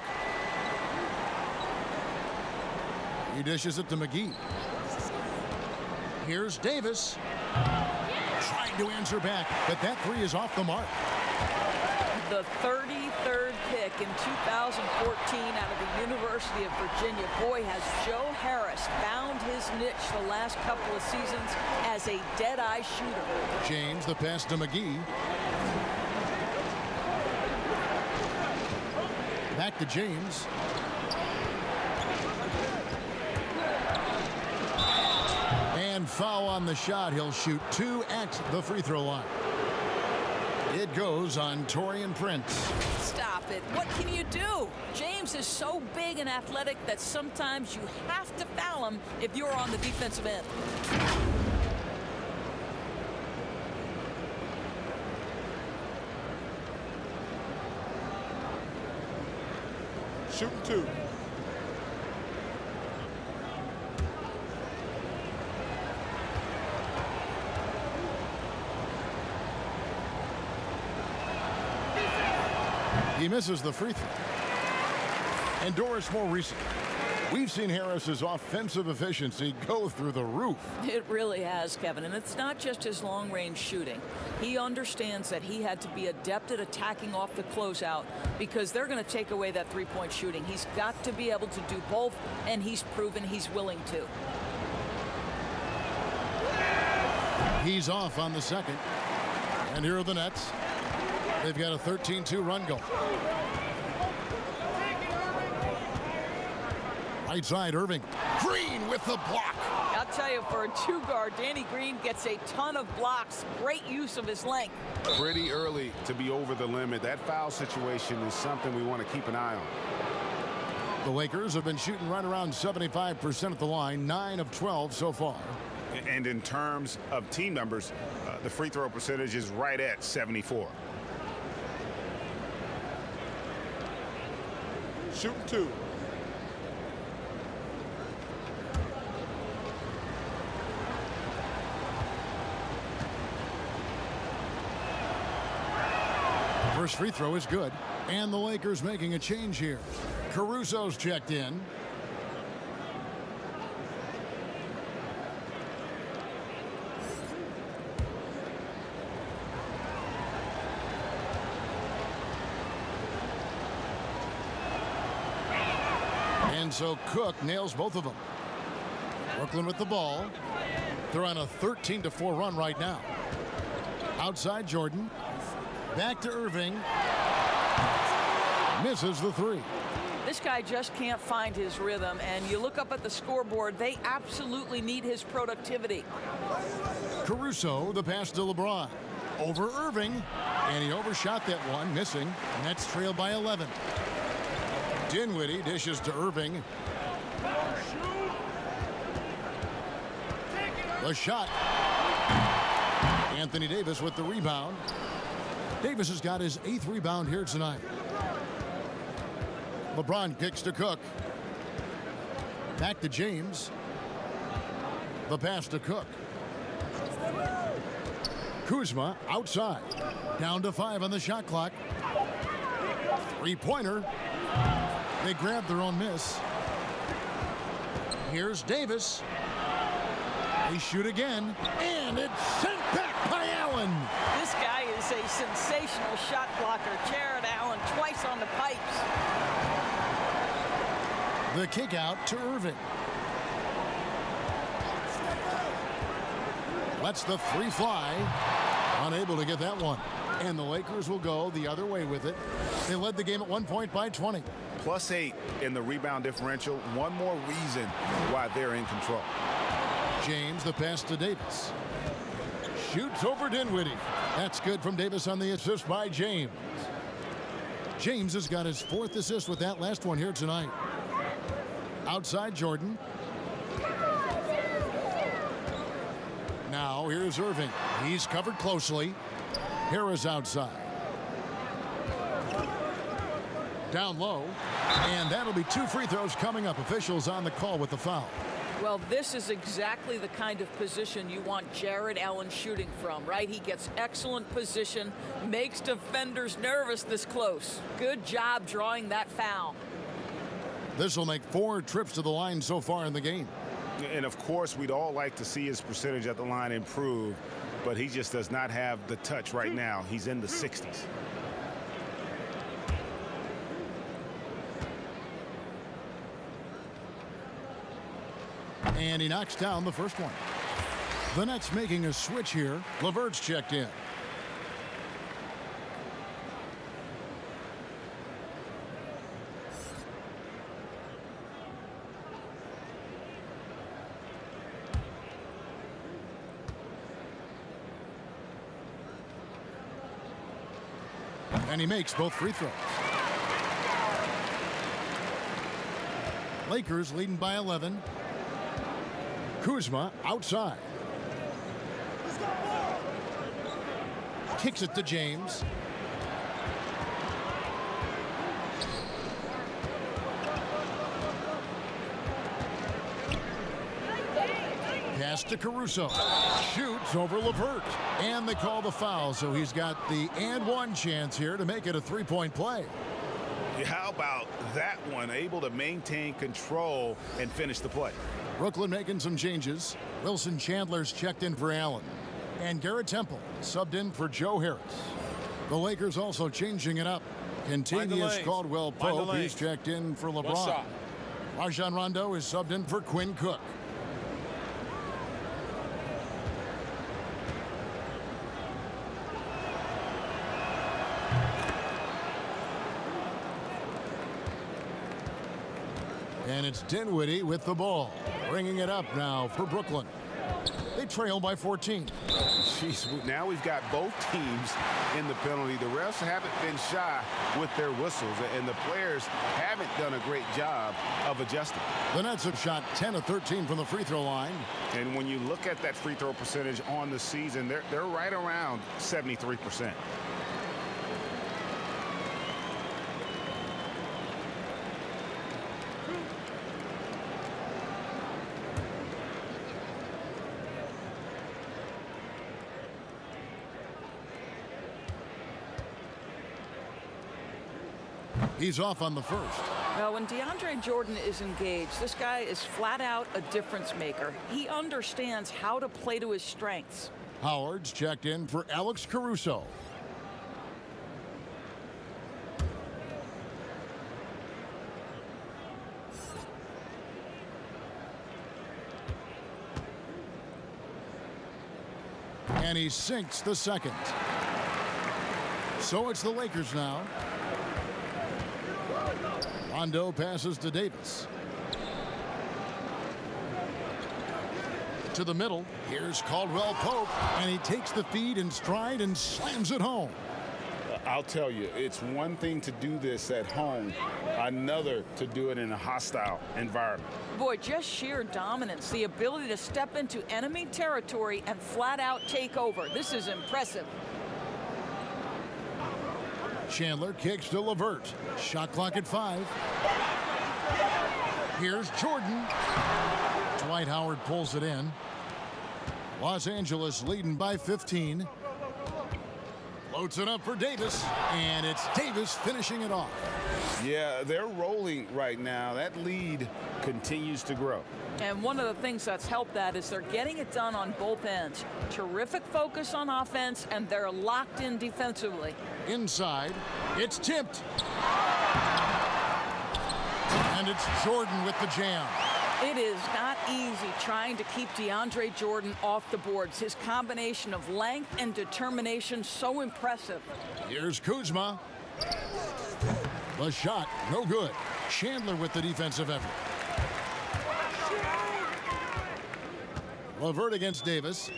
He dishes it to McGee. Here's Davis. Trying to answer back, but that 3 is off the mark. The 33rd pick in 2014 out of the University of Virginia. Boy, has Joe Harris found his niche the last couple of seasons as a dead-eye shooter. James, the pass to McGee. Back to James. And foul on the shot. He'll shoot 2 at the free throw line. It goes on Taurean Prince. Stop it. What can you do? James is so big and athletic that sometimes you have to foul him if you're on the defensive end. Shooting 2. He misses the free throw. And Doris, more recent. We've seen Harris's offensive efficiency go through the roof. It really has, Kevin, and it's not just his long-range shooting. He understands that he had to be adept at attacking off the closeout because they're going to take away that three-point shooting. He's got to be able to do both, and he's proven he's willing to. He's off on the second. And here are the Nets. They've got a 13-2 run going. Right side, Irving. Green with the block. I'll tell you, for a 2-guard, Danny Green gets a ton of blocks. Great use of his length. Pretty early to be over the limit. That foul situation is something we want to keep an eye on. The Lakers have been shooting right around 75% at the line, 9 of 12 so far. And in terms of team numbers, the free throw percentage is right at 74. Shooting 2. First free throw is good. And the Lakers making a change here. Caruso's checked in. And so Cook nails both of them. Brooklyn with the ball. They're on a 13-4 run right now. Outside Jordan. Back to Irving. Misses the 3. This guy just can't find his rhythm, and you look up at the scoreboard, they absolutely need his productivity. Caruso, the pass to LeBron. Over Irving, and he overshot that one, missing. Nets trail by 11. Dinwiddie dishes to Irving. The shot. Anthony Davis with the rebound. Davis has got his 8th rebound here tonight. LeBron kicks to Cook. Back to James. The pass to Cook. Kuzma outside. Down to 5 on the shot clock. Three-pointer. They grab their own miss. Here's Davis. They shoot again. And it's sent back by Allen. This guy is a sensational shot blocker. Jared Allen twice on the pipes. The kick out to Irving. Lets the 3 fly. Unable to get that one. And the Lakers will go the other way with it. They led the game at one point by 20. +8 in the rebound differential. One more reason why they're in control. James, the pass to Davis. shoots over Dinwiddie. That's good from Davis on the assist by James. James has got his 4th assist with that last one here tonight. Outside Jordan. Now here's Irving. He's covered closely. Harris outside. Down low. And that'll be 2 free throws coming up. Officials on the call with the foul. Well, this is exactly the kind of position you want Jared Allen shooting from, right? He gets excellent position, makes defenders nervous this close. Good job drawing that foul. This will make 4 trips to the line so far in the game. And of course, we'd all like to see his percentage at the line improve, but he just does not have the touch right now. He's in the 60s. And he knocks down the first one. The Nets making a switch here. Levert's checked in. And he makes both free throws. Lakers leading by 11. Kuzma outside. Kicks it to James. Pass to Caruso. Shoots over Levert. And they call the foul, so he's got the and one chance here to make it a 3-point play. How about that one? Able to maintain control and finish the play. Brooklyn making some changes. Wilson Chandler's checked in for Allen. And Garrett Temple subbed in for Joe Harris. The Lakers also changing it up. Contavious Caldwell Pope, he's checked in for LeBron. Rajon Rondo is subbed in for Quinn Cook. And it's Dinwiddie with the ball. Bringing it up now for Brooklyn. They trail by 14. Jeez, now we've got both teams in the penalty. The refs haven't been shy with their whistles, and the players haven't done a great job of adjusting. The Nets have shot 10 of 13 from the free throw line. And when you look at that free throw percentage on the season, they're right around 73%. He's off on the first. Now, when DeAndre Jordan is engaged, this guy is flat out a difference maker. He understands how to play to his strengths. Howard's checked in for Alex Caruso. And he sinks the second. So it's the Lakers now. Rondo passes to Davis. To the middle. Here's Caldwell Pope. And he takes the feed in stride and slams it home. I'll tell you, it's one thing to do this at home, another to do it in a hostile environment. Boy, just sheer dominance, the ability to step into enemy territory and flat out take over. This is impressive. Chandler kicks to Levert. Shot clock at 5. Here's Jordan. Dwight Howard pulls it in. Los Angeles leading by 15. Floats it up for Davis, and it's Davis finishing it off. Yeah, they're rolling right now. That lead continues to grow. And one of the things that's helped that is they're getting it done on both ends. Terrific focus on offense, and they're locked in defensively. Inside, it's tipped. And it's Jordan with the jam. It is not easy trying to keep DeAndre Jordan off the boards. His combination of length and determination, so impressive. Here's Kuzma. The shot, no good. Chandler with the defensive effort. Levert against Davis.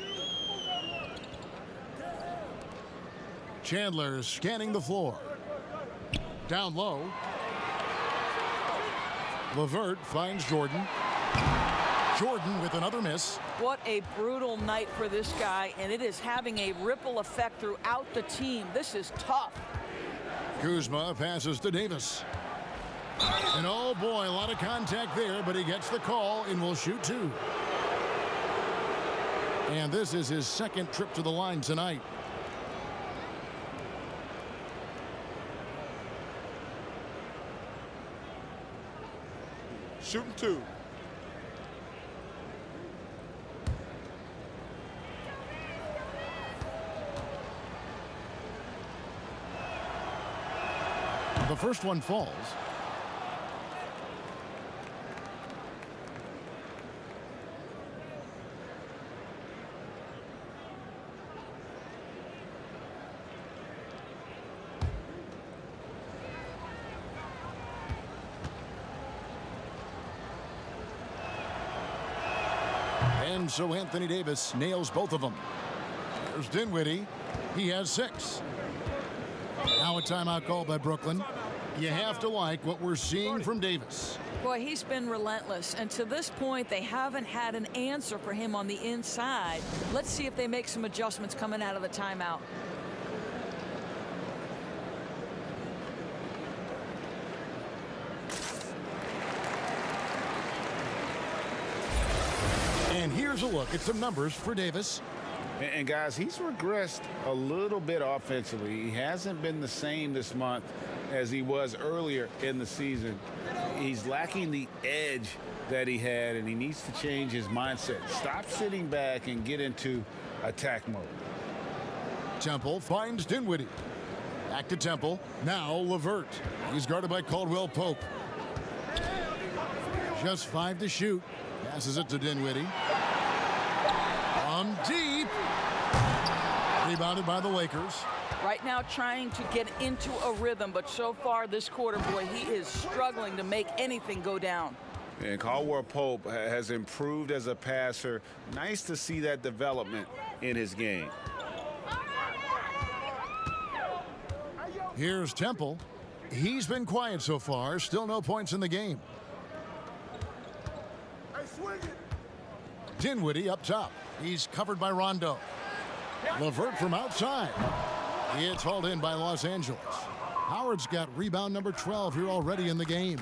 Chandler scanning the floor. Down low. Levert finds Jordan. Jordan with another miss. What a brutal night for this guy, and it is having a ripple effect throughout the team. This is tough. Kuzma passes to Davis. And oh boy, a lot of contact there, but he gets the call and will shoot two. And this is his second trip to the line tonight. Shooting two. The first one falls. And so Anthony Davis nails both of them. There's Dinwiddie. He has 6. Now a timeout call by Brooklyn. You have to like what we're seeing from Davis. Boy, he's been relentless, and to this point, they haven't had an answer for him on the inside. Let's see if they make some adjustments coming out of the timeout. And here's a look at some numbers for Davis. And guys, he's regressed a little bit offensively. He hasn't been the same this month as he was earlier in the season. He's lacking the edge that he had, and he needs to change his mindset. Stop sitting back and get into attack mode. Temple finds Dinwiddie. Back to Temple. Now Levert. He's guarded by Caldwell Pope. Just 5 to shoot. Passes it to Dinwiddie. From deep. Rebounded by the Lakers. Right now trying to get into a rhythm, but so far this quarter, boy, he is struggling to make anything go down. And Caldwell Pope has improved as a passer. Nice to see that development in his game. Here's Temple. He's been quiet so far. Still no points in the game. Dinwiddie up top. He's covered by Rondo. Levert from outside. It's hauled in by Los Angeles. Howard's got rebound number 12 here already in the game.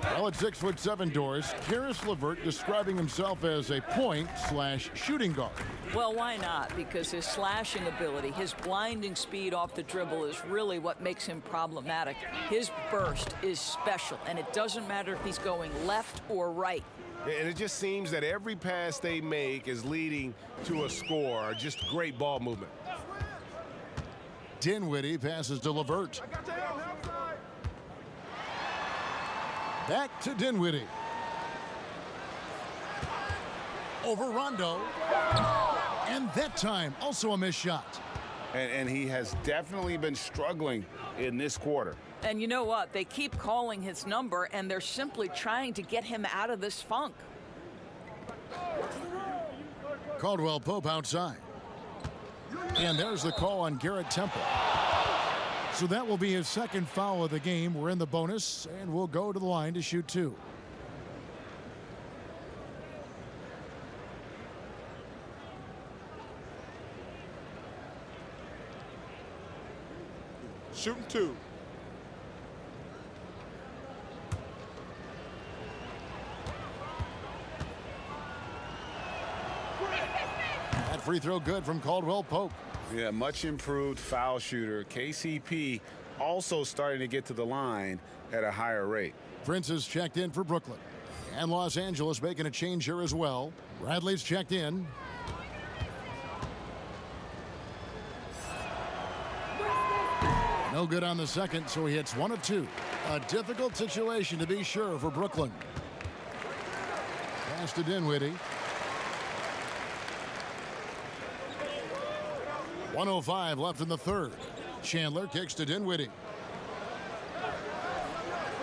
Well, at 6'7", Doris, Caris Levert describing himself as a point/shooting guard. Well, why not? Because his slashing ability, his blinding speed off the dribble is really what makes him problematic. His burst is special, and it doesn't matter if he's going left or right. And it just seems that every pass they make is leading to a score. Just great ball movement. Dinwiddie passes to Levert. Back to Dinwiddie. Over Rondo. And that time, also a missed shot. And he has definitely been struggling in this quarter. And you know what? They keep calling his number, and they're simply trying to get him out of this funk. Caldwell Pope outside. And there's the call on Garrett Temple. So that will be his second foul of the game. We're in the bonus, and we'll go to the line to shoot 2. Shooting 2. That free throw good from Caldwell Pope. Yeah, much improved foul shooter. KCP also starting to get to the line at a higher rate. Prince is checked in for Brooklyn. And Los Angeles making a change here as well. Bradley's checked in. No good on the second, so he hits 1 of 2. A difficult situation to be sure for Brooklyn. Pass to Dinwiddie. 1:05 left in the third. Chandler kicks to Dinwiddie.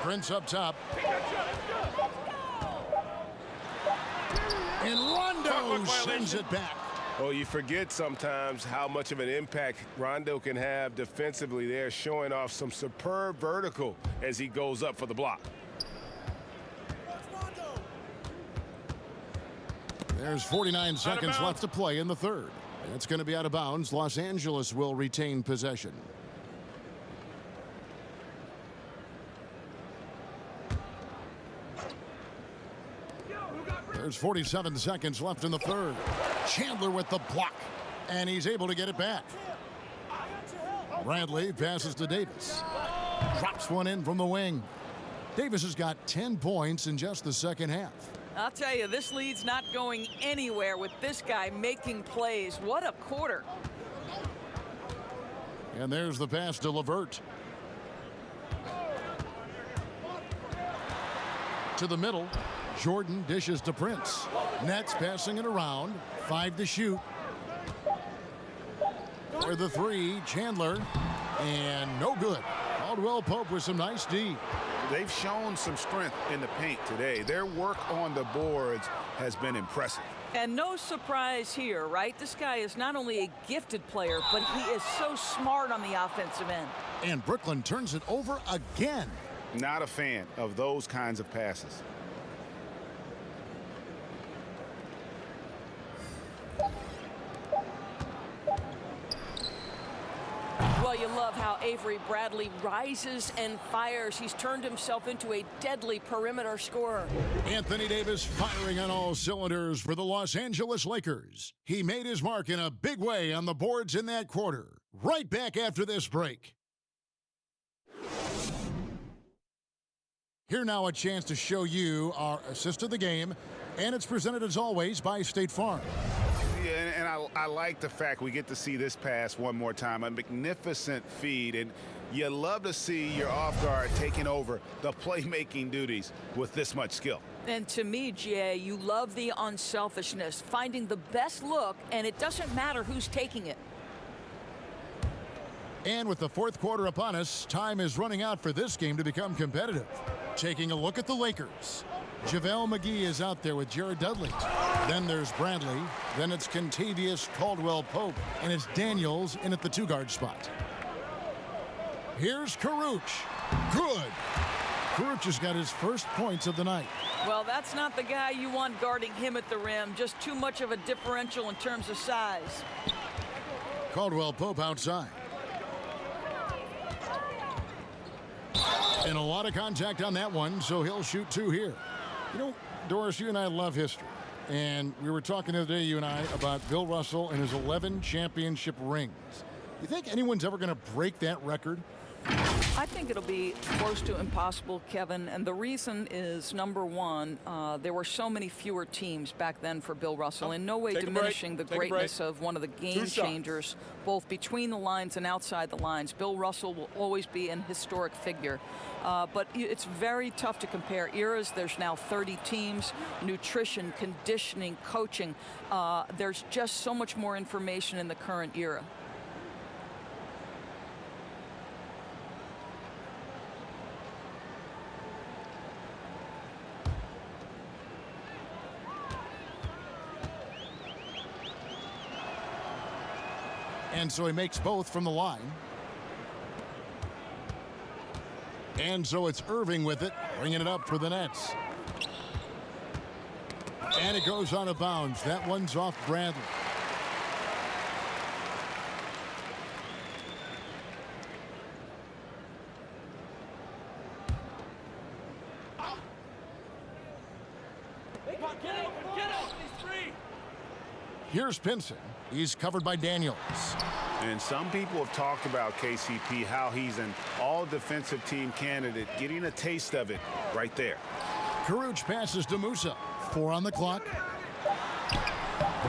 Prince up top. And Rondo sends it back. Oh, you forget sometimes how much of an impact Rondo can have defensively. They're showing off some superb vertical as he goes up for the block. There's 49 seconds left to play in the third. That's going to be out of bounds. Los Angeles will retain possession. There's 47 seconds left in the third. Chandler with the block, and he's able to get it back. Bradley passes to Davis. Drops one in from the wing. Davis has got 10 points in just the second half. I'll tell you, this lead's not going anywhere with this guy making plays. What a quarter. And there's the pass to Levert. To the middle. Jordan dishes to Prince. Nets passing it around. 5 to shoot. For the three, Chandler. And no good. Caldwell Pope with some nice D. They've shown some strength in the paint today. Their work on the boards has been impressive. And no surprise here, right? This guy is not only a gifted player, but he is so smart on the offensive end. And Brooklyn turns it over again. Not a fan of those kinds of passes. Well, you love how Avery Bradley rises and fires. He's turned himself into a deadly perimeter scorer. Anthony Davis firing on all cylinders for the Los Angeles Lakers. He made his mark in a big way on the boards in that quarter. Right back after this break. Here now a chance to show you our assist of the game, and it's presented as always by State Farm. Yeah, and I like the fact we get to see this pass one more time. A magnificent feed, and you love to see your off guard taking over the playmaking duties with this much skill. And to me, Jay, you love the unselfishness, finding the best look, and it doesn't matter who's taking it. And with the fourth quarter upon us, time is running out for this game to become competitive. Taking a look at the Lakers. JaVale McGee is out there with Jared Dudley. Then there's Bradley. Then it's Kentavious Caldwell-Pope. And it's Daniels in at the two-guard spot. Here's Karuch. Good. Karuch has got his first points of the night. Well, that's not the guy you want guarding him at the rim. Just too much of a differential in terms of size. Caldwell-Pope outside. And a lot of contact on that one, so he'll shoot 2 here. You know, Doris, you and I love history. And we were talking the other day, you and I, about Bill Russell and his 11 championship rings. You think anyone's ever going to break that record? I think it'll be close to impossible, Kevin, and the reason is, number one, there were so many fewer teams back then for Bill Russell, in no way diminishing the greatness of one of the game changers, both between the lines and outside the lines. Bill Russell will always be an historic figure. But it's very tough to compare eras. There's now 30 teams, nutrition, conditioning, coaching. There's just so much more information in the current era. And so he makes both from the line. And so it's Irving with it, bringing it up for the Nets. And it goes out of bounds. That one's off Bradley. Here's Pinson. He's covered by Daniels. And some people have talked about KCP, how he's an all-defensive team candidate, getting a taste of it right there. Karuch passes to Musa. 4 on the clock.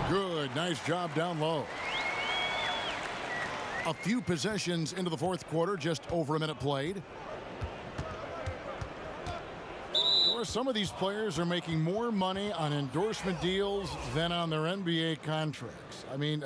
Good. Nice job down low. A few possessions into the fourth quarter, just over a minute played. Or some of these players are making more money on endorsement deals than on their NBA contracts. I mean,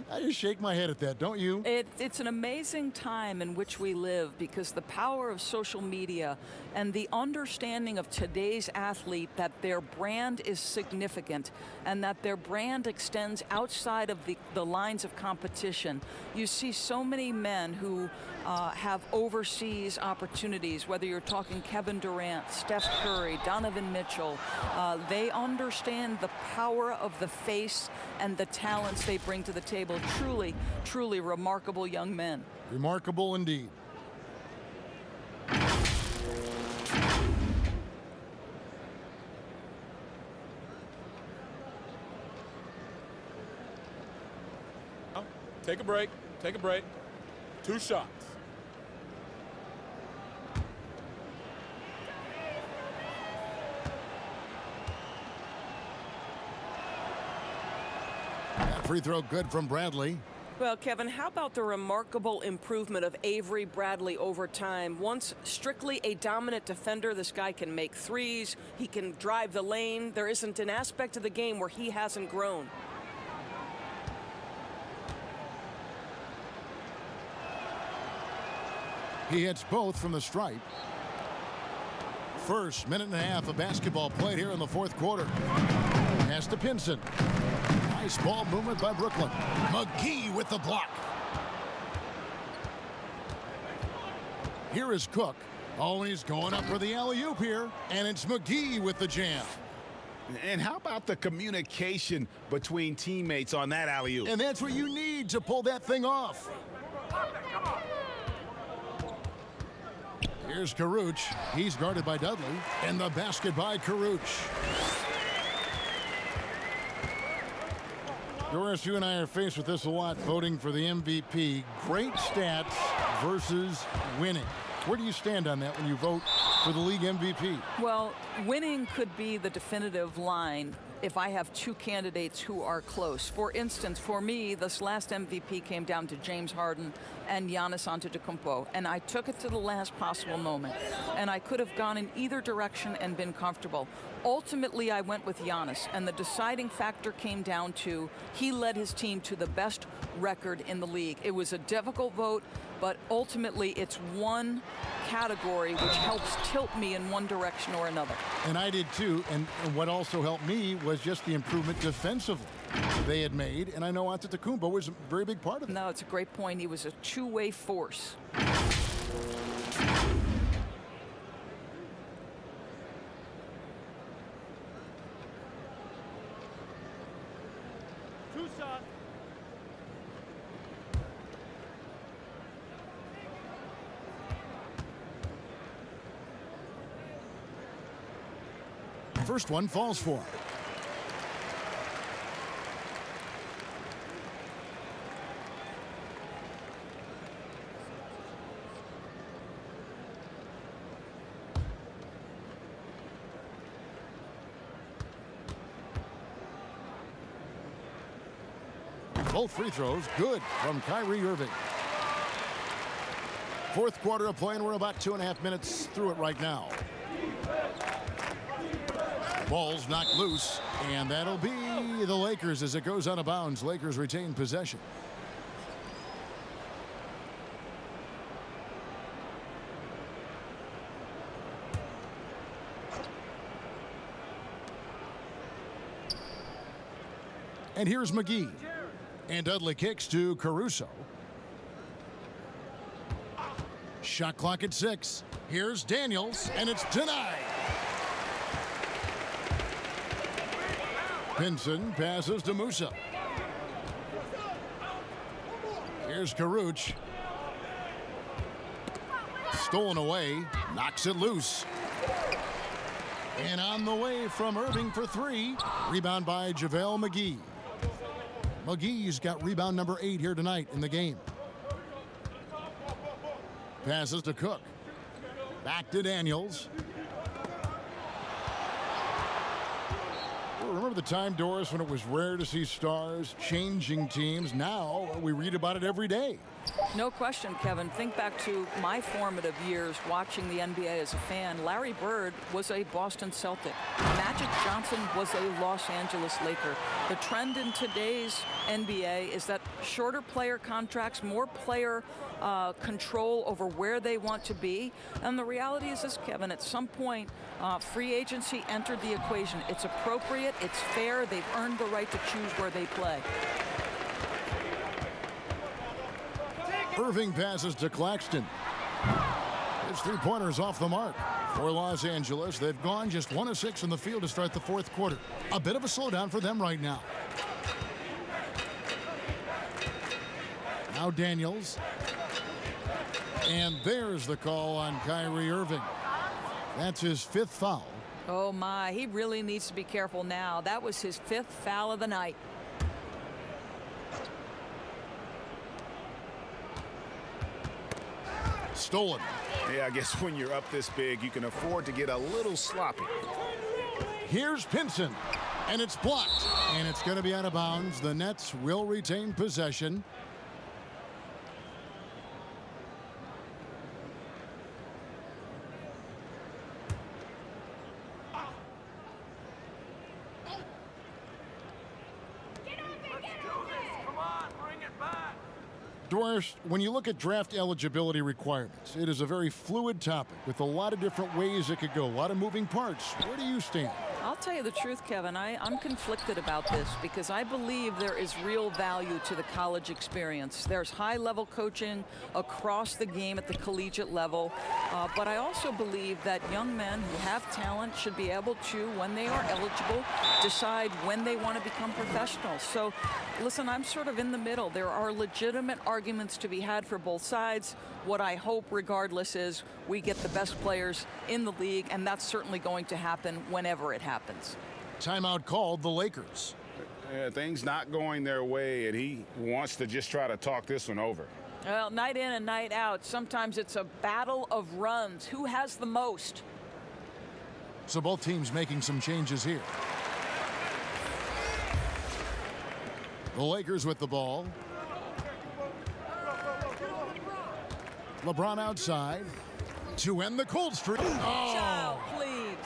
I just shake my head at that, don't you? It's an amazing time in which we live because the power of social media and the understanding of today's athlete that their brand is significant and that their brand extends outside of the lines of competition. You see so many men who have overseas opportunities, whether you're talking Kevin Durant, Steph Curry, Donovan Mitchell. They understand the power of the face and the talents they bring to the table. Truly, truly remarkable young men. Remarkable indeed. Take a break. Take a break. 2 shots. That free throw good from Bradley. Well, Kevin, how about the remarkable improvement of Avery Bradley over time? Once strictly a dominant defender, this guy can make threes, he can drive the lane. There isn't an aspect of the game where he hasn't grown. He hits both from the stripe. First minute and a half of basketball played here in the fourth quarter. Pass to Pinson. Nice ball movement by Brooklyn. McGee with the block. Here is Cook. Oh, and he's going up for the alley-oop here. And it's McGee with the jam. And how about the communication between teammates on that alley-oop? And that's what you need to pull that thing off. Here's Karuch. He's guarded by Dudley. And the basket by Karuch. Doris, you and I are faced with this a lot, voting for the MVP. Great stats versus winning. Where do you stand on that when you vote for the league MVP? Well, winning could be the definitive line if I have 2 candidates who are close. For instance, for me, this last MVP came down to James Harden and Giannis Antetokounmpo, and I took it to the last possible moment. And I could have gone in either direction and been comfortable. Ultimately, I went with Giannis, and the deciding factor came down to he led his team to the best record in the league. It was a difficult vote, but ultimately it's one category which helps tilt me in one direction or another. And I did too, and what also helped me was just the improvement defensively they had made, and I know Antetokounmpo was a very big part of it. No, it's a great point. He was a two-way force. First one falls for him. Both free throws good from Kyrie Irving. Fourth quarter of play, and we're about 2.5 minutes through it right now. Ball's knocked loose, and that'll be the Lakers as it goes out of bounds. Lakers retain possession. And here's McGee. And Dudley kicks to Caruso. Shot clock at 6. Here's Daniels, and it's denied. Pinson passes to Musa. Here's Karuch. Stolen away, knocks it loose. And on the way from Irving for 3. Rebound by JaVale McGee. McGee's got rebound number 8 here tonight in the game. Passes to Cook. Back to Daniels. Remember the time, Doris, when it was rare to see stars changing teams? Now we read about it every day. No question, Kevin. Think back to my formative years watching the NBA as a fan. Larry Bird was a Boston Celtic. Magic Johnson was a Los Angeles Laker. The trend in today's NBA is that shorter player contracts, more player control over where they want to be. And the reality is this, Kevin, at some point, free agency entered the equation. It's appropriate, it's fair, they've earned the right to choose where they play. Irving passes to Claxton. His three-pointers off the mark. For Los Angeles, they've gone just 1 of 6 in the field to start the fourth quarter. A bit of a slowdown for them right now. Now Daniels. And there's the call on Kyrie Irving. That's his 5th foul. Oh my, he really needs to be careful now. That was his 5th foul of the night. Stolen. Yeah, I guess when you're up this big, you can afford to get a little sloppy. Here's Pinson, and it's blocked, and it's going to be out of bounds. The Nets will retain possession. Doris, when you look at draft eligibility requirements, it is a very fluid topic with a lot of different ways it could go, a lot of moving parts. Where do you stand? I'll tell you the truth, Kevin. I'm conflicted about this because I believe there is real value to the college experience. There's high-level coaching across the game at the collegiate level, but I also believe that young men who have talent should be able to, when they are eligible, decide when they want to become professionals. So, listen, I'm sort of in the middle. There are legitimate arguments to be had for both sides. What I hope, regardless, is we get the best players in the league, and that's certainly going to happen whenever it happens. Timeout called the Lakers. Things not going their way, and he wants to just try to talk this one over. Well, night in and night out, sometimes it's a battle of runs. Who has the most? So both teams making some changes here. The Lakers with the ball. LeBron outside to end the cold streak. Child, please.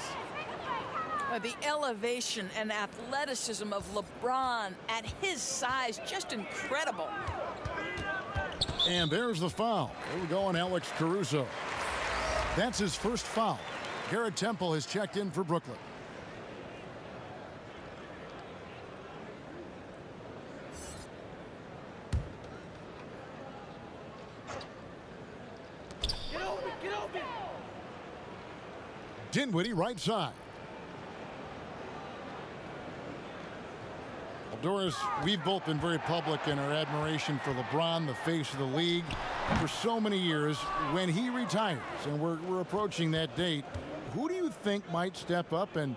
The elevation and athleticism of LeBron at his size, just incredible. And there's the foul. Here we go on Alex Caruso. That's his first foul. Garrett Temple has checked in for Brooklyn. Dinwiddie right side. Well, Doris, we've both been very public in our admiration for LeBron, the face of the league, for so many years. When he retires, and we're approaching that date, who do you think might step up and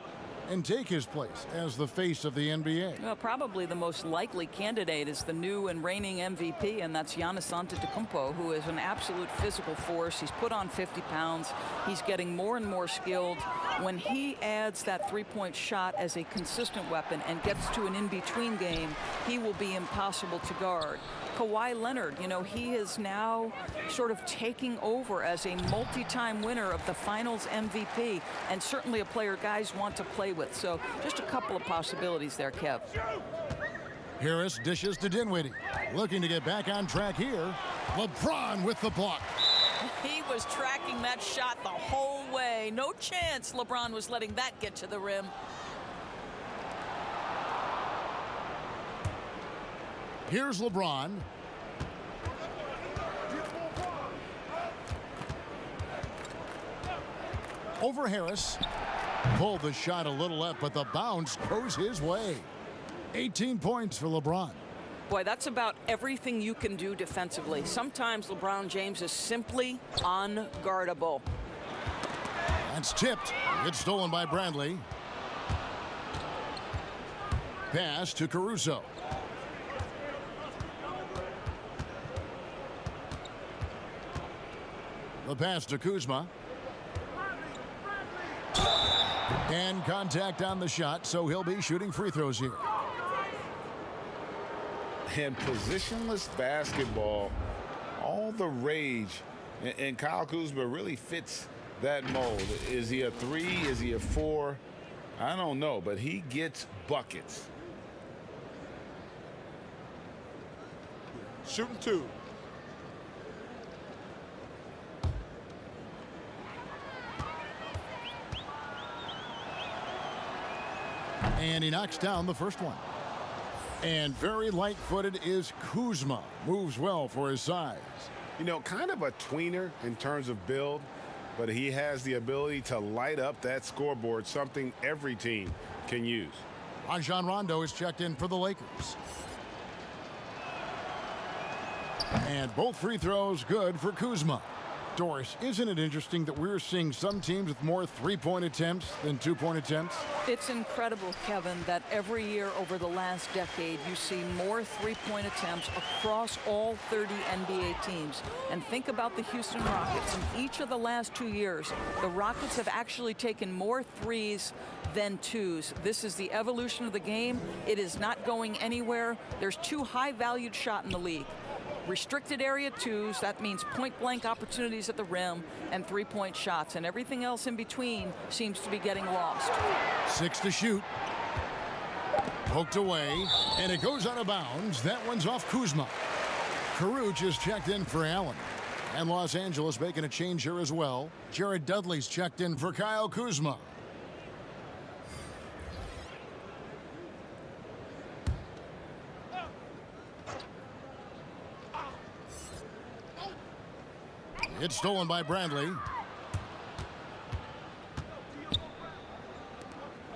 take his place as the face of the NBA? Well, probably the most likely candidate is the new and reigning MVP, and that's Giannis Antetokounmpo, who is an absolute physical force. He's put on 50 pounds. He's getting more and more skilled. When he adds that three-point shot as a consistent weapon and gets to an in-between game, he will be impossible to guard. Kawhi Leonard, you know, he is now sort of taking over as a multi-time winner of the Finals MVP, and certainly a player guys want to play with. So just a couple of possibilities there, Kev. Harris dishes to Dinwiddie. Looking to get back on track here. LeBron with the block. He was tracking that shot the whole way. No chance LeBron was letting that get to the rim. Here's LeBron. Over Harris. Pulled the shot a little left, but the bounce goes his way. 18 points for LeBron. Boy, that's about everything you can do defensively. Sometimes LeBron James is simply unguardable. That's tipped. It's stolen by Bradley. Pass to Caruso. The pass to Kuzma. And contact on the shot, so he'll be shooting free throws here. And positionless basketball all the rage, and Kyle Kuzma really fits that mold. Is he a 3? Is he a 4? I don't know, but he gets buckets. Shooting 2. And he knocks down the first one. And very light-footed is Kuzma. Moves well for his size. You know, kind of a tweener in terms of build, but he has the ability to light up that scoreboard, something every team can use. Rajon Rondo is checked in for the Lakers. And both free throws good for Kuzma. Doris, isn't it interesting that we're seeing some teams with more three-point attempts than two-point attempts? It's incredible, Kevin, that every year over the last decade you see more three-point attempts across all 30 NBA teams. And think about the Houston Rockets. In each of the last 2 years, the Rockets have actually taken more threes than twos. This is the evolution of the game. It is not going anywhere. There's 2 high-valued shots in the league. Restricted area twos, that means point-blank opportunities at the rim, and three-point shots, and everything else in between seems to be getting lost. 6 to shoot. Poked away, and it goes out of bounds. That one's off Kuzma. Caruch is checked in for Allen. And Los Angeles making a change here as well. Jared Dudley's checked in for Kyle Kuzma. It's stolen by Bradley.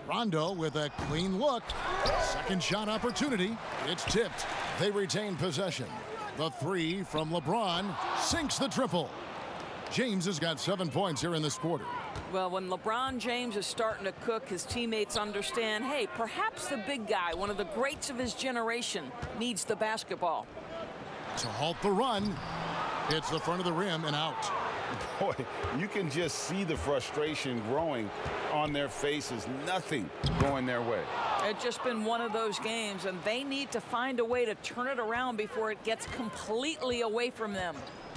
Rondo with a clean look. Second shot opportunity. It's tipped. They retain possession. The 3 from LeBron sinks the triple. James has got 7 points here in this quarter. Well, when LeBron James is starting to cook, his teammates understand, hey, perhaps the big guy, one of the greats of his generation, needs the basketball. To halt the run, hits the front of the rim and out. Boy, you can just see the frustration growing on their faces. Nothing going their way. It's just been one of those games, and they need to find a way to turn it around before it gets completely away from them.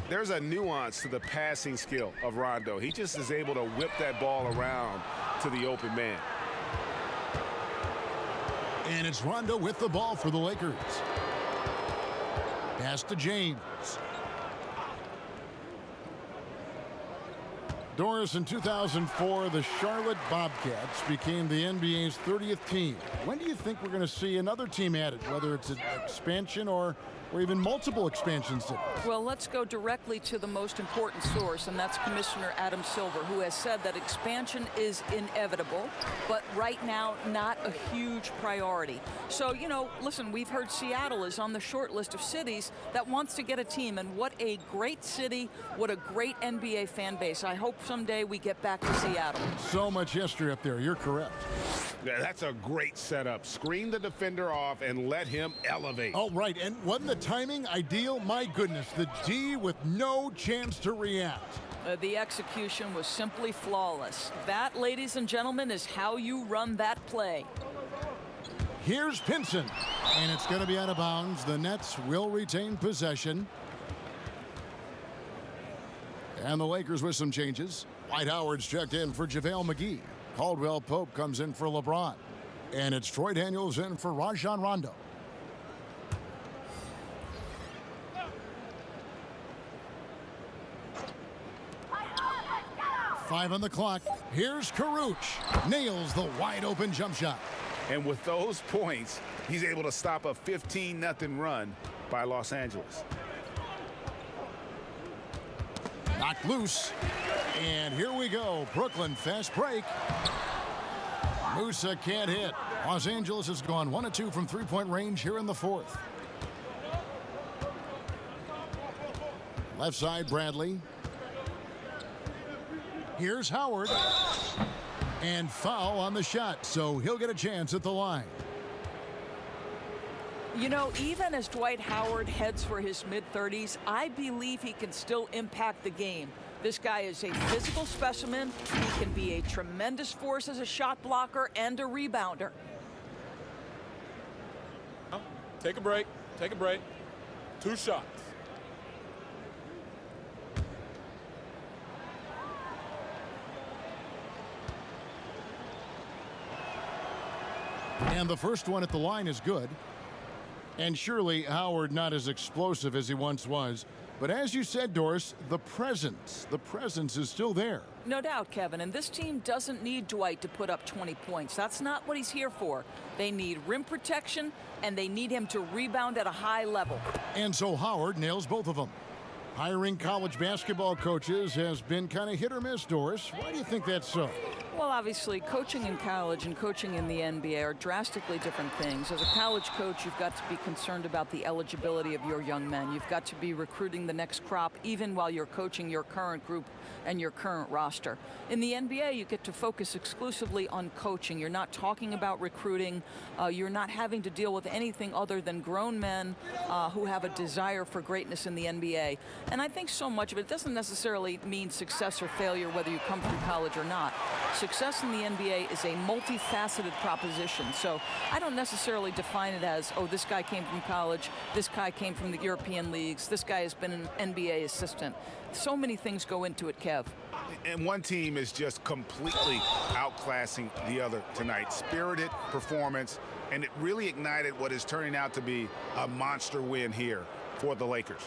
There's a nuance to the passing skill of Rondo. He just is able to whip that ball around to the open man. And it's Rondo with the ball for the Lakers. Pass to James. Doris, in 2004, the Charlotte Bobcats became the NBA's 30th team. When do you think we're going to see another team added, whether it's an expansion or even multiple expansions? Well, let's go directly to the most important source, and that's Commissioner Adam Silver, who has said that expansion is inevitable, but right now not a huge priority. So, you know, listen, we've heard Seattle is on the short list of cities that wants to get a team, and what a great city, what a great NBA fan base. I hope someday we get back to Seattle. So much history up there. You're correct. Yeah, that's a great setup. Screen the defender off and let him elevate. Oh, right. And wasn't the timing ideal? My goodness, the D with no chance to react. The execution was simply flawless. That, ladies and gentlemen, is how you run that play. Here's Pinson, and it's going to be out of bounds. The Nets will retain possession. And the Lakers with some changes. Dwight Howard's checked in for JaVale McGee. Caldwell Pope comes in for LeBron. And it's Troy Daniels in for Rajon Rondo. Five on the clock. Here's Caruch. Nails the wide open jump shot. And with those points, he's able to stop a 15-0 run by Los Angeles. Knocked loose. And here we go. Brooklyn fast break. Musa can't hit. Los Angeles has gone 1 of 2 from three-point range here in the fourth. Left side, Bradley. Here's Howard. And foul on the shot, so he'll get a chance at the line. You know, even as Dwight Howard heads for his mid-30s, I believe he can still impact the game. This guy is a physical specimen. He can be a tremendous force as a shot blocker and a rebounder. Take a break. Take a break. 2 shots. And the first one at the line is good. And surely Howard not as explosive as he once was. But as you said, Doris, the presence is still there. No doubt, Kevin. And this team doesn't need Dwight to put up 20 points. That's not what he's here for. They need rim protection, and they need him to rebound at a high level. And so Howard nails both of them. Hiring college basketball coaches has been kind of hit or miss, Doris. Why do you think that's so? Well, obviously, coaching in college and coaching in the NBA are drastically different things. As a college coach, you've got to be concerned about the eligibility of your young men. You've got to be recruiting the next crop, even while you're coaching your current group and your current roster. In the NBA, you get to focus exclusively on coaching. You're not talking about recruiting. You're not having to deal with anything other than grown men who have a desire for greatness in the NBA. And I think so much of it doesn't necessarily mean success or failure, whether you come from college or not. Success in the NBA is a multifaceted proposition. So I don't necessarily define it as, oh, this guy came from college, this guy came from the European leagues, this guy has been an NBA assistant. So many things go into it, Kev. And one team is just completely outclassing the other tonight. Spirited performance, and it really ignited what is turning out to be a monster win here for the Lakers.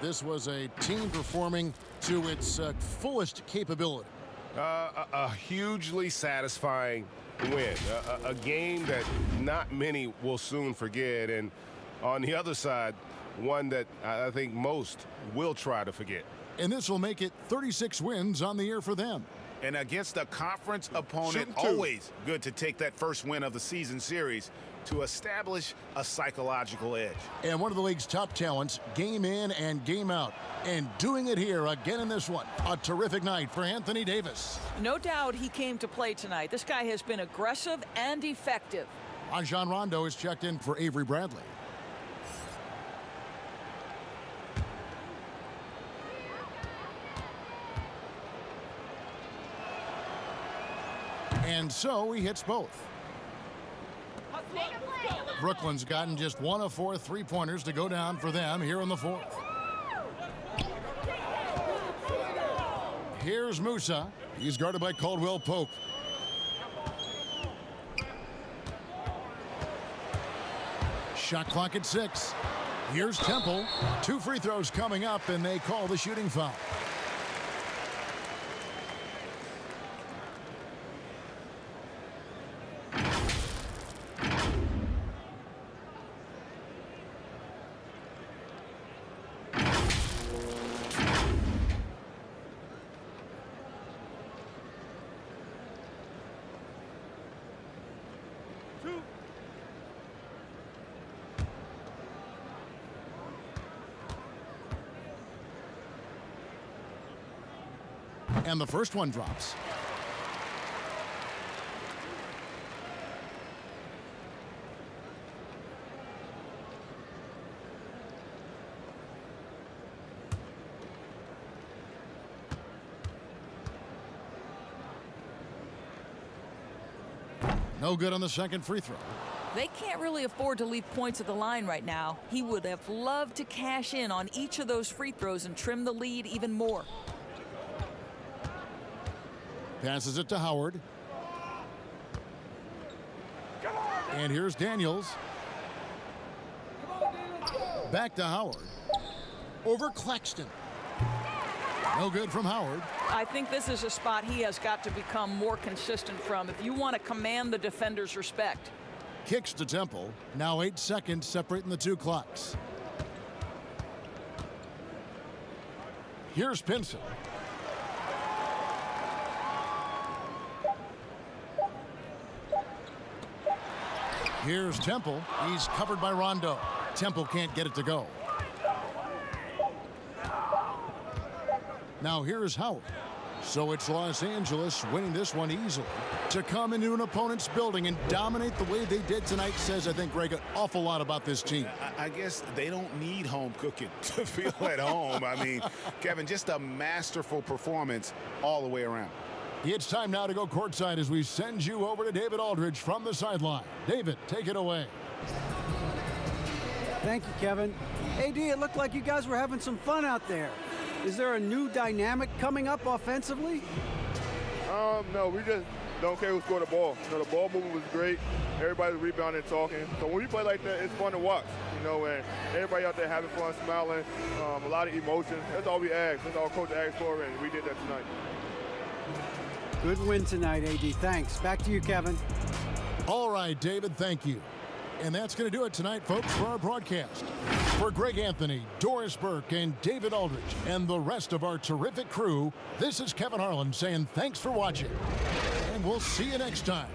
This was a team performing to its fullest capability. A hugely satisfying win, a game that not many will soon forget, and on the other side, one that I think most will try to forget. And this will make it 36 wins on the year for them. And against a conference opponent, always good to take that first win of the season series to establish a psychological edge. And one of the league's top talents, game in and game out. And doing it here again in this one. A terrific night for Anthony Davis. No doubt he came to play tonight. This guy has been aggressive and effective. Rajon Rondo is checked in for Avery Bradley. And so he hits both. Brooklyn's gotten just 1 of 4 three-pointers to go down for them here in the fourth. Here's Musa. He's guarded by Caldwell Pope. Shot clock at 6. Here's Temple. 2 free throws coming up, and they call the shooting foul. And the first one drops. No good on the second free throw. They can't really afford to leave points at the line right now. He would have loved to cash in on each of those free throws and trim the lead even more. Passes it to Howard. And here's Daniels. Back to Howard. Over Claxton. No good from Howard. I think this is a spot he has got to become more consistent from if you want to command the defender's respect. Kicks to Temple. Now 8 seconds separating the two clocks. Here's Pinson. Here's Temple. He's covered by Rondo. Temple can't get it to go. Now here's Howard. So it's Los Angeles winning this one easily. To come into an opponent's building and dominate the way they did tonight says, I think, Greg, an awful lot about this team. I guess they don't need home cooking to feel at home. I mean, Kevin, just a masterful performance all the way around. It's time now to go courtside as we send you over to David Aldridge from the sideline. David, take it away. Thank you, Kevin. AD, it looked like you guys were having some fun out there. Is there a new dynamic coming up offensively? No, don't care who scored the ball. You know, the ball movement was great. Everybody's rebounding and talking. So when we play like that, it's fun to watch. You know, and everybody out there having fun, smiling, a lot of emotion. That's all we ask. That's all coach asked for, and we did that tonight. Good win tonight, AD. Thanks. Back to you, Kevin. All right, David, thank you. And that's going to do it tonight, folks, for our broadcast. For Greg Anthony, Doris Burke, and David Aldridge, and the rest of our terrific crew, this is Kevin Harlan saying thanks for watching. And we'll see you next time